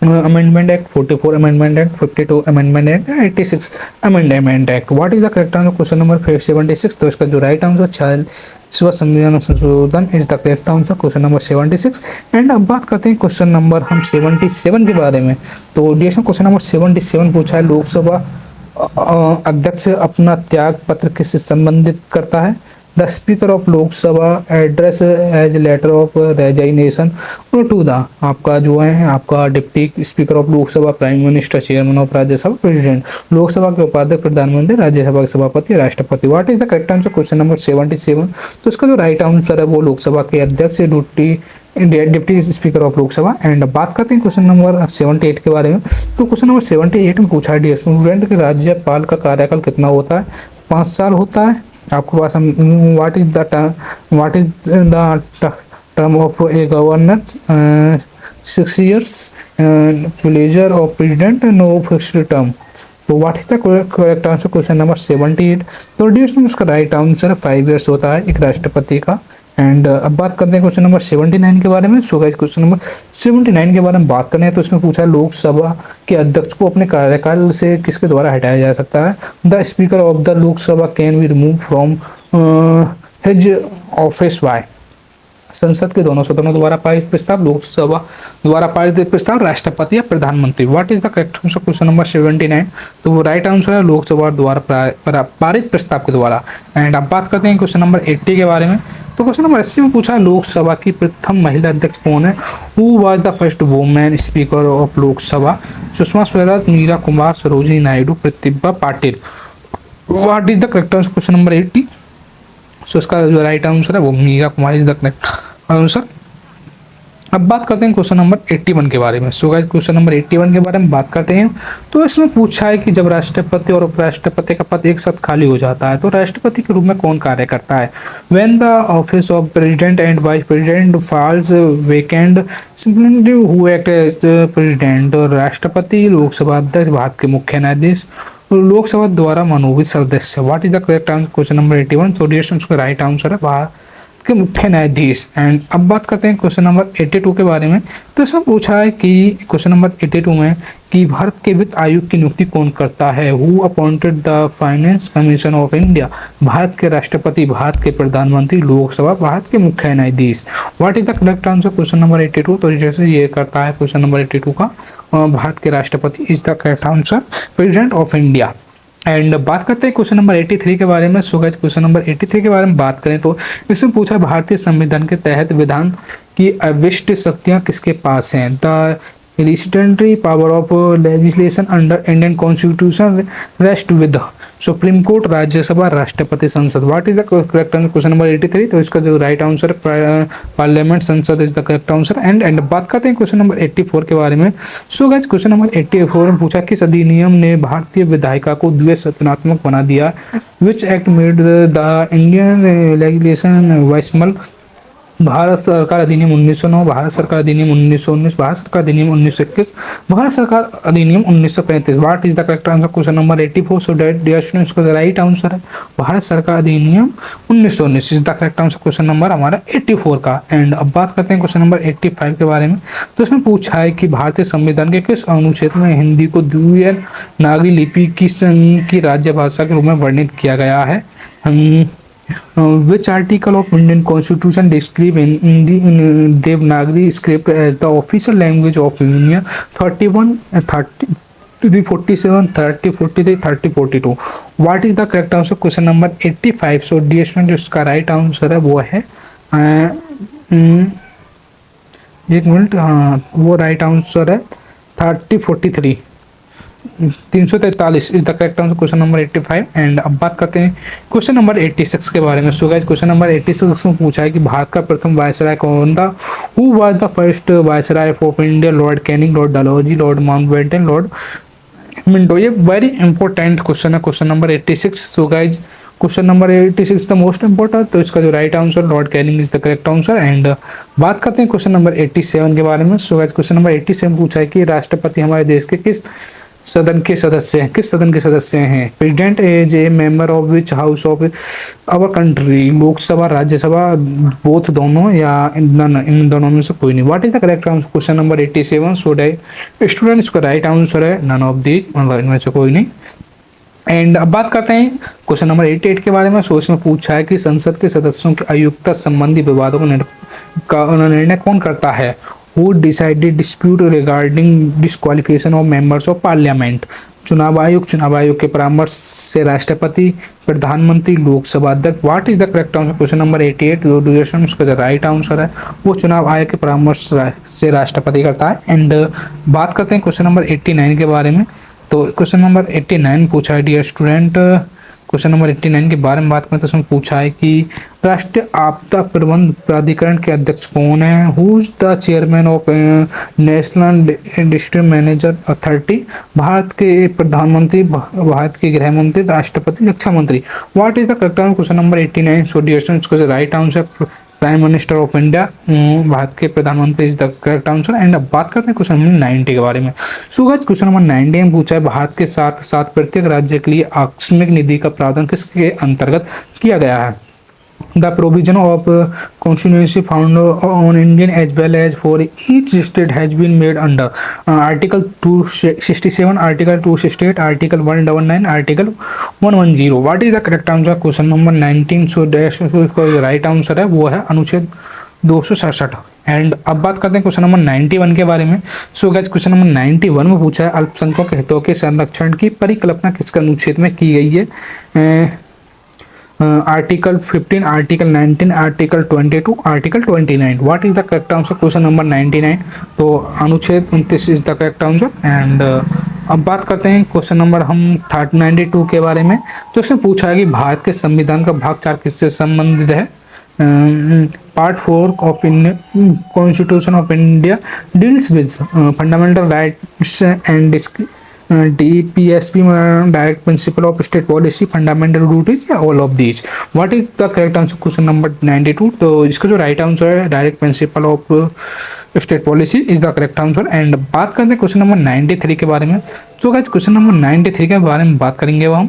amendment act, 44 amendment act, 52 amendment act, 86 amendment act. What is the correct answer? Question number 76। तो इसका जो राइट आंसर 46वां संविधान संशोधन is the correct answer, question number 76। And अब बात करते हैं क्वेश्चन नंबर हम 77 के बारे में। तो डियर क्वेश्चन नंबर 77 पूछा है लोकसभा अध्यक्ष अपना त्याग पत्र किससे संबंधित करता है? The speaker of Lok Sabha address as letter of resignation to the आपका जो है आपका deputy speaker of Lok Sabha, prime minister, chairman of Rajya Sabha, president, Lok Sabha के उपाध्यक्ष, प्रधानमंत्री, राज्यसभा के सभापति, राष्ट्रपति। What is the correct answer? Question number 77। तो इसका जो राइट आंसर है वो लोकसभा के अध्यक्ष, deputy speaker of Lok Sabha. And बात करते हैं क्वेश्चन नंबर 78 के बारे में। तो क्वेश्चन नंबर 78 में पूछा है स्टूडेंट के राज्यपाल का कार्यकाल कितना होता है? 5 साल होता है आपके पास। What is the term of a governor? 6 years। Pleasure of president, no fixed term. तो what is the correct answer? Question number 78। तो डियर उसका राइट आंसर 5 years होता है एक राष्ट्रपति का। एंड अब बात करते हैं क्वेश्चन नंबर 79 के बारे में। सो गाइस, क्वेश्चन नंबर 79 के बारे में बात करें तो इसमें पूछा है लोकसभा के अध्यक्ष को अपने कार्यकाल से किसके द्वारा हटाया जा सकता है? The speaker of the Lok Sabha can be remove from his office by? संसद के दोनों सदनों द्वारा पारित प्रस्ताव, लोकसभा द्वारा पारित प्रस्ताव, राष्ट्रपति या प्रधानमंत्री। What is the correct answer? Question number 79। तो वो राइट आंसर है लोकसभा द्वारा पारित प्रस्ताव के द्वारा। एंड अब बात करते हैं क्वेश्चन नंबर 80 के बारे में। तो क्वेश्चन नंबर 80 में पूछा है लोकसभा की प्रथम महिला अध्यक्ष कौन है? Who was the first women speaker of Lok Sabha? Sushma Swaraj, Meira Kumar, Sarojini Naidu, Pratibha Patil. What is the correct answer? Question number 80। So इसका जो राइट आंसर है वो Meira Kumar is the correct answer. अब बात करते हैं क्वेश्चन नंबर 81 के बारे में। सो गाइस, क्वेश्चन नंबर 81 के बारे में बात करते हैं। तो इसमें पूछा है कि जब राष्ट्रपति और उपराष्ट्रपति का पद एक साथ खाली हो जाता है तो राष्ट्रपति के रूप में कौन कार्य करता है? When the office of president and vice president falls vacant, simply who act as president? राष्ट्रपति, लोकसभा अध्यक्ष, भारत के मुख्य न्यायाधीश, लोकसभा द्वारा मनोनीत सदस्य। What is the correct answer? Question number 81। तो डियर उसका राइट आंसर है भारत के मुख्य न्यायाधीश। एंड अब बात करते हैं क्वेश्चन नंबर 82 के बारे में। तो इसमें पूछा है कि क्वेश्चन नंबर 82 में कि भारत के वित्त आयोग की नियुक्ति कौन करता है? Who appointed the finance commission of India? Bharat के राष्ट्रपति, भारत के प्रधानमंत्री, लोकसभा, भारत के मुख्य न्यायाधीश। What is the correct answer? Question number 82। तो जैसे ये करता है क्वेश्चन नंबर 82 का भारत के राष्ट्रपति is the correct answer, president of India. And बात करते हैं क्वेश्चन नंबर 83 के बारे में। सो गाइस, क्वेश्चन नंबर 83 के बारे में बात करें तो इसमें पूछा भारतीय संविधान के तहत विधान की अविष्ट शक्तियां किसके पास हैं? The legislatory power of legislation under Indian constitution rest with supreme court, Rajya Sabha, राष्ट्रपति, संसद। What is the correct answer question number 83। तो इसका जो राइट आंसर है पार्लियामेंट, संसद is the correct answer. And बात करते हैं क्वेश्चन नंबर 84 के बारे में। सो गाइस क्वेश्चन नंबर 84 में पूछा किस अधिनियम ने भारतीय विधायिका को द्विसत्तात्मक बना दिया। Which act made the Indian legislation वाइसमल। भारत सरकार अधिनियम 1909, भारत सरकार अधिनियम 1919, भारत सरकार अधिनियम 1921, भारत सरकार अधिनियम 1935। What is the correct answer question number 84। So that dear students का राइट आंसर है भारत सरकार अधिनियम 1919 is the correct answer question number हमारा 84 का। एंड अब बात करते हैं क्वेश्चन नंबर 85 के बारे में। तो इसमें पूछा है कि भारतीय संविधान के किस अनुच्छेद में हिंदी को देवनागरी लिपि की राज्य भाषा के रूप में वर्णित किया गया है। Which article of Indian Constitution describe Hindi in Devanagari script as the official language of India? 31, 30, 47, 30, 43, 30, 42. What is the correct answer? Question number 85. So dear student, उसका right answer है वो है एक मिनट, हाँ वो right answer है 30, 43, 343 is the correct answer question number 85। And अब बात करते हैं क्वेश्चन नंबर 86 के बारे में। सो गाइस क्वेश्चन नंबर 86 में पूछा है कि भारत का प्रथम वायसराय कौन था। Who was the first viceroy of India. Lord Canning, Lord Dalhousie, Lord Mountbatten, Lord Minto. ये वेरी इंपॉर्टेंट क्वेश्चन है question number 86। So guys question number 86 the most important, तो इसका जो right answer Lord Canning is the correct answer. And बात करते हैं question number 87 के बारे में। सो गाइज क्वेश्चन नंबर 87 पूछा है कि राष्ट्रपति हमारे देश के किस सदन के सदस्य हैं। President as a member of which house of our country. Lok Sabha, Rajya Sabha, both दोनों, या इन दोनों में से कोई नहीं। What is the correct answer question number 87। So student इसका राइट आंसर है नन ऑफ दीज, मतलब इनमें से कोई नहीं। एंड अब बात करते हैं क्वेश्चन नंबर 88 के बारे में। सो इसमें पूछा है कि संसद के सदस्यों की अयोग्यता संबंधी विवादों का निर्णय कौन करता है। Who decided dispute regarding disqualification of members of parliament? चुनाव आयोग के परामर्श से राष्ट्रपति, प्रधानमंत्री, लोकसभा अध्यक्ष। What is the correct answer question number 88। जो ड्यूरेशन उसका जो राइट आंसर है वो चुनाव आयोग के परामर्श से राष्ट्रपति करता है। एंड बात करते हैं क्वेश्चन नंबर 89 के बारे में। तो क्वेश्चन नंबर 89 पूछा है डियर स्टूडेंट, क्वेश्चन नंबर 89 के बारे में बात करें तो उसमें पूछा है कि राष्ट्रीय आपदा प्रबंध प्राधिकरण के अध्यक्ष कौन है। Who is the chairman of national district manager authority. Bharat के प्रधानमंत्री, भारत के गृह मंत्री, राष्ट्रपति, रक्षा मंत्री। What is the correct answer question number 89। So dear students को right answer prime minister of India, Bharat के प्रधानमंत्री is the correct answer. And अब बात करते हैं क्वेश्चन नंबर 90 के बारे में। सो गाइस क्वेश्चन नंबर 90 में पूछा है भारत के साथ साथ प्रत्येक राज्य के लिए आकस्मिक निधि का प्रावधान किसके अंतर्गत किया गया है। The provision of constituency found on Indian as well as for each state has been made under Article 267, Article 268, Article 199, Article 110. What is the correct answer? Question number 19. So इसका राइट आंसर है वो है अनुच्छेद 267। And अब बात करते हैं question number 91 के बारे में। सो गाइस क्वेश्चन नंबर 91 में पूछा है अल्पसंख्यकों के हितों के संरक्षण की परिकल्पना किसके अनुच्छेद में की गई है। Article 15, article 19, article 22, article 29। What is the correct answer question number 99। तो अनुच्छेद 29 is the correct answer. And अब बात करते हैं क्वेश्चन नंबर हम 92 के बारे में। तो इसमें पूछा है कि भारत के संविधान का भाग 4 किससे संबंधित है। Part 4 of constitution of India deals with fundamental rights and DPSP direct principle of state policy, fundamental duties, या all of these. What is the correct answer question number 92। तो इसका जो राइट आंसर है direct principle of state policy is the correct answer. And बात करते हैं question number 93 के बारे में। सो गाइस क्वेश्चन नंबर 93 के बारे में बात करेंगे हम।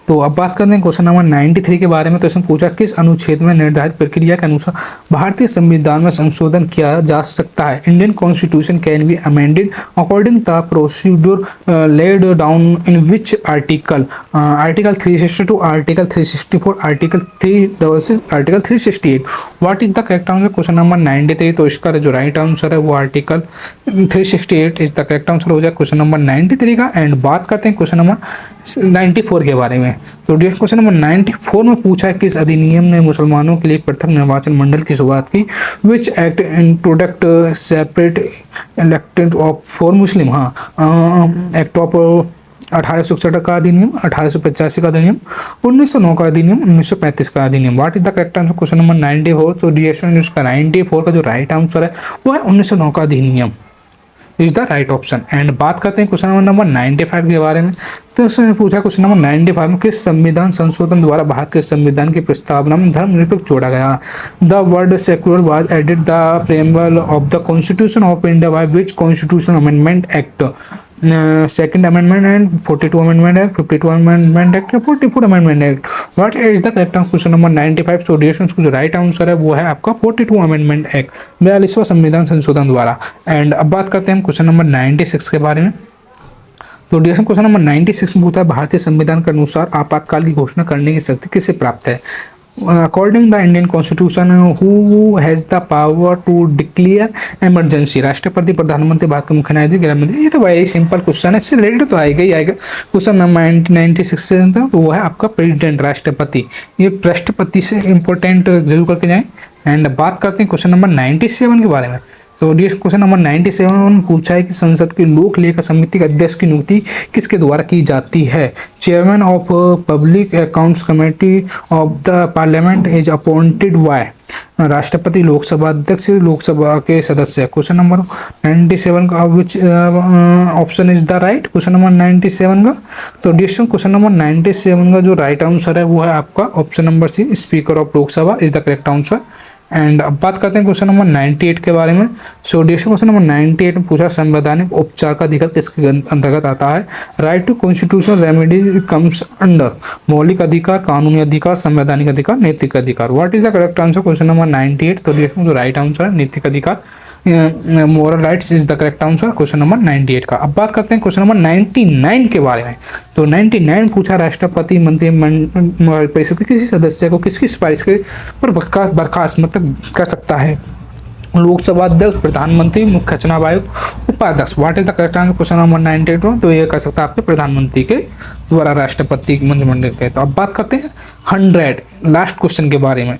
तो अब बात करते हैं क्वेश्चन नंबर 93 के बारे में। तो इसमें पूछा किस अनुच्छेद में निर्धारित प्रक्रिया के अनुसार भारतीय संविधान में संशोधन किया जा सकता है। Indian constitution can be amended according the procedure laid down in which article. Article 362, article 364, article 366, article 368। What is the correct answer question number 93। तो इसका जो राइट आंसर है वो article 368 is the correct answer हो जाए question number 93 का। And बात करते हैं क्वेश्चन नंबर 94 के बारे में। तो डियर क्वेश्चन नंबर 94 में पूछा है किस अधिनियम ने मुसलमानों के लिए प्रथम निर्वाचन मंडल की शुरुआत की। Which act introduced separate elected of for Muslim. हाँ, एक्ट ऑफ 1861 का अधिनियम, 1885 का अधिनियम, 1909 का अधिनियम, 1935 का अधिनियम। What is the correct answer question number 94। So dear student, इसका 94 का जो राइट आंसर है वो है 1909 का अधिनियम is the right option. And बात करते हैं क्वेश्चन नंबर 95 के बारे में। तो इसमें पूछा क्वेश्चन नंबर 95 में किस संविधान संशोधन द्वारा भारत के संविधान की प्रस्तावना में धर्मनिरपेक्ष जोड़ा गया। The word secular was added the preamble of the constitution of India by which constitution amendment act. Second amendment and 42 amendment act, 52 amendment act, 44 amendment act. What is the correct answer question number 95। So dear students, जो right answer है वो है आपका 42 amendment act, 42वां संविधान संशोधन द्वारा। And अब बात करते हैं हम क्वेश्चन नंबर 96 के बारे में। तो डियर क्वेश्चन नंबर 96 में पूछा है भारतीय संविधान के अनुसार आपातकाल की घोषणा करने की शक्ति किसे प्राप्त है। According the Indian constitution who has the power to declare emergency. राष्ट्रपति, प्रधानमंत्री, भारत के मुख्य न्यायाधीश, गृह मंत्री। ये तो भाई सिंपल क्वेश्चन है, इससे रिलेटेड तो आएगा ही आएगा। क्वेश्चन नंबर 96 से तो वो है आपका प्रेसिडेंट, राष्ट्रपति। ये राष्ट्रपति से इंपॉर्टेंट जरूर करके जाएं। एंड बात करते हैं क्वेश्चन नंबर 97 के बारे में। तो डियर क्वेश्चन नंबर 97 पूछा है कि संसद की लोक लेखा समिति के अध्यक्ष की नियुक्ति किसके द्वारा की जाती है। Chairman of public accounts committee of the parliament is appointed by. राष्ट्रपति, लोकसभा अध्यक्ष, लोकसभा के सदस्य। क्वेश्चन नंबर 97 का which option is the right question number 97 का। तो डियर क्वेश्चन नंबर 97 का जो राइट आंसर है वो है आपका option number C, speaker of Lok Sabha is the correct answer. And अब बात करते हैं क्वेश्चन नंबर 98 के बारे में। सो डियर क्वेश्चन नंबर 98 में पूछा संवैधानिक उपचार का अधिकार किसके अंतर्गत आता है। Right to constitutional remedies comes under. मौलिक अधिकार, कानूनी अधिकार, संवैधानिक अधिकार, नैतिक अधिकार। What is the correct answer question number 98। तो डियर जो राइट आंसर है नैतिक अधिकार, moral rights is the correct answer question number 98 का। अब बात करते हैं क्वेश्चन नंबर 99 के बारे में। तो 99 पूछा राष्ट्रपति मंत्रिपरिषद के किसी सदस्य को किसकी सिफारिश के पर बर्खास्त मतलब कर सकता है। लोकसभा अध्यक्ष, प्रधानमंत्री, मुख्य चुनाव आयोग, उपाध्यक्ष। What is the correct answer question number 98। तो ये कर सकता है आपके प्रधानमंत्री के द्वारा राष्ट्रपति मंत्रिमंडल के। तो अब बात करते हैं 100 लास्ट क्वेश्चन के बारे में।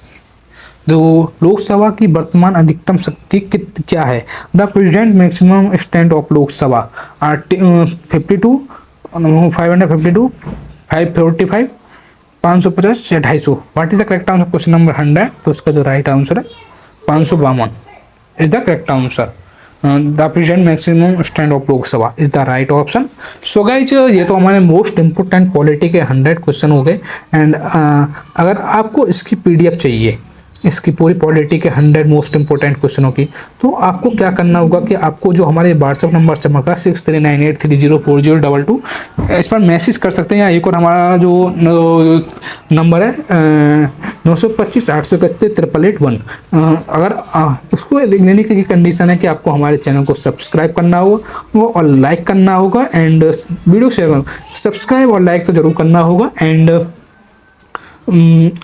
तो लोकसभा की वर्तमान अधिकतम शक्ति क्या है। The present maximum strength of Lok Sabha 52, 552, 545, 550 या 250। What is the correct answer question number 100। तो इसका जो राइट आंसर है 552 is the correct answer. The present maximum strength of Lok Sabha is the right option. So guys, ये तो हमारे मोस्ट इंपोर्टेंट पॉलिटी के 100 question हो गए। एंड अगर आपको इसकी PDF चाहिए, इसकी पूरी पॉलिटी के 100 मोस्ट इंपोर्टेंट क्वेश्चनों की, तो आपको क्या करना होगा कि आपको जो हमारे व्हाट्सएप नंबर चमक रहा है 6398304022 इस पर मैसेज कर सकते हैं। या एक और हमारा जो नंबर है 925 831 888 अगर उसको लेने की कंडीशन है कि आपको हमारे चैनल को सब्सक्राइब करना होगा और लाइक करना होगा। एंड वीडियो शेयर, सब्सक्राइब और लाइक तो जरूर करना होगा। एंड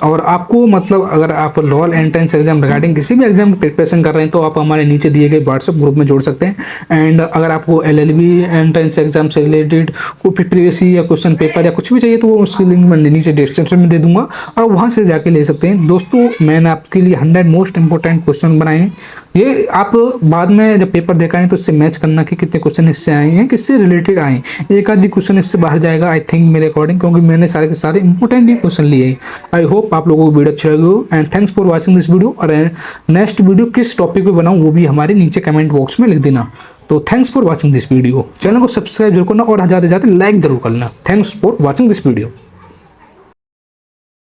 और आपको मतलब अगर आप लॉ एंट्रेंस एग्जाम रिगार्डिंग किसी भी एग्जाम की प्रिपरेशन कर रहे हैं तो आप हमारे नीचे दिए गए व्हाट्सएप ग्रुप में जोड़ सकते हैं। एंड अगर आपको LLB एंट्रेंस एग्जाम से रिलेटेड कोई प्रीवियस या क्वेश्चन पेपर या कुछ भी चाहिए तो वो उसकी लिंक मैं नीचे डिस्क्रिप्शन में दे दूंगा और वहाँ से जाके ले सकते हैं। दोस्तों, मैंने आपके लिए 100 मोस्ट इंपॉर्टेंट क्वेश्चन बनाए हैं। ये आप बाद में जब पेपर देखाएं तो इससे मैच करना कि कितने क्वेश्चन इससे आए हैं, किससे रिलेटेड आए हैं। एक आधी क्वेश्चन इससे बाहर जाएगा आई थिंक मेरे अकॉर्डिंग, क्योंकि मैंने सारे के सारे इंपॉर्टेंट ही क्वेश्चन लिए हैं। आई होप आप लोगों को वीडियो अच्छा लगे हो। And thanks for watching this video. और नेक्स्ट वीडियो किस टॉपिक पे बनाऊं वो भी हमारे नीचे कमेंट बॉक्स में लिख देना। तो thanks for watching this video. Channel को सब्सक्राइब जरूर करना और ज़्यादा से ज़्यादा लाइक जरूर करना। Thanks for watching this video.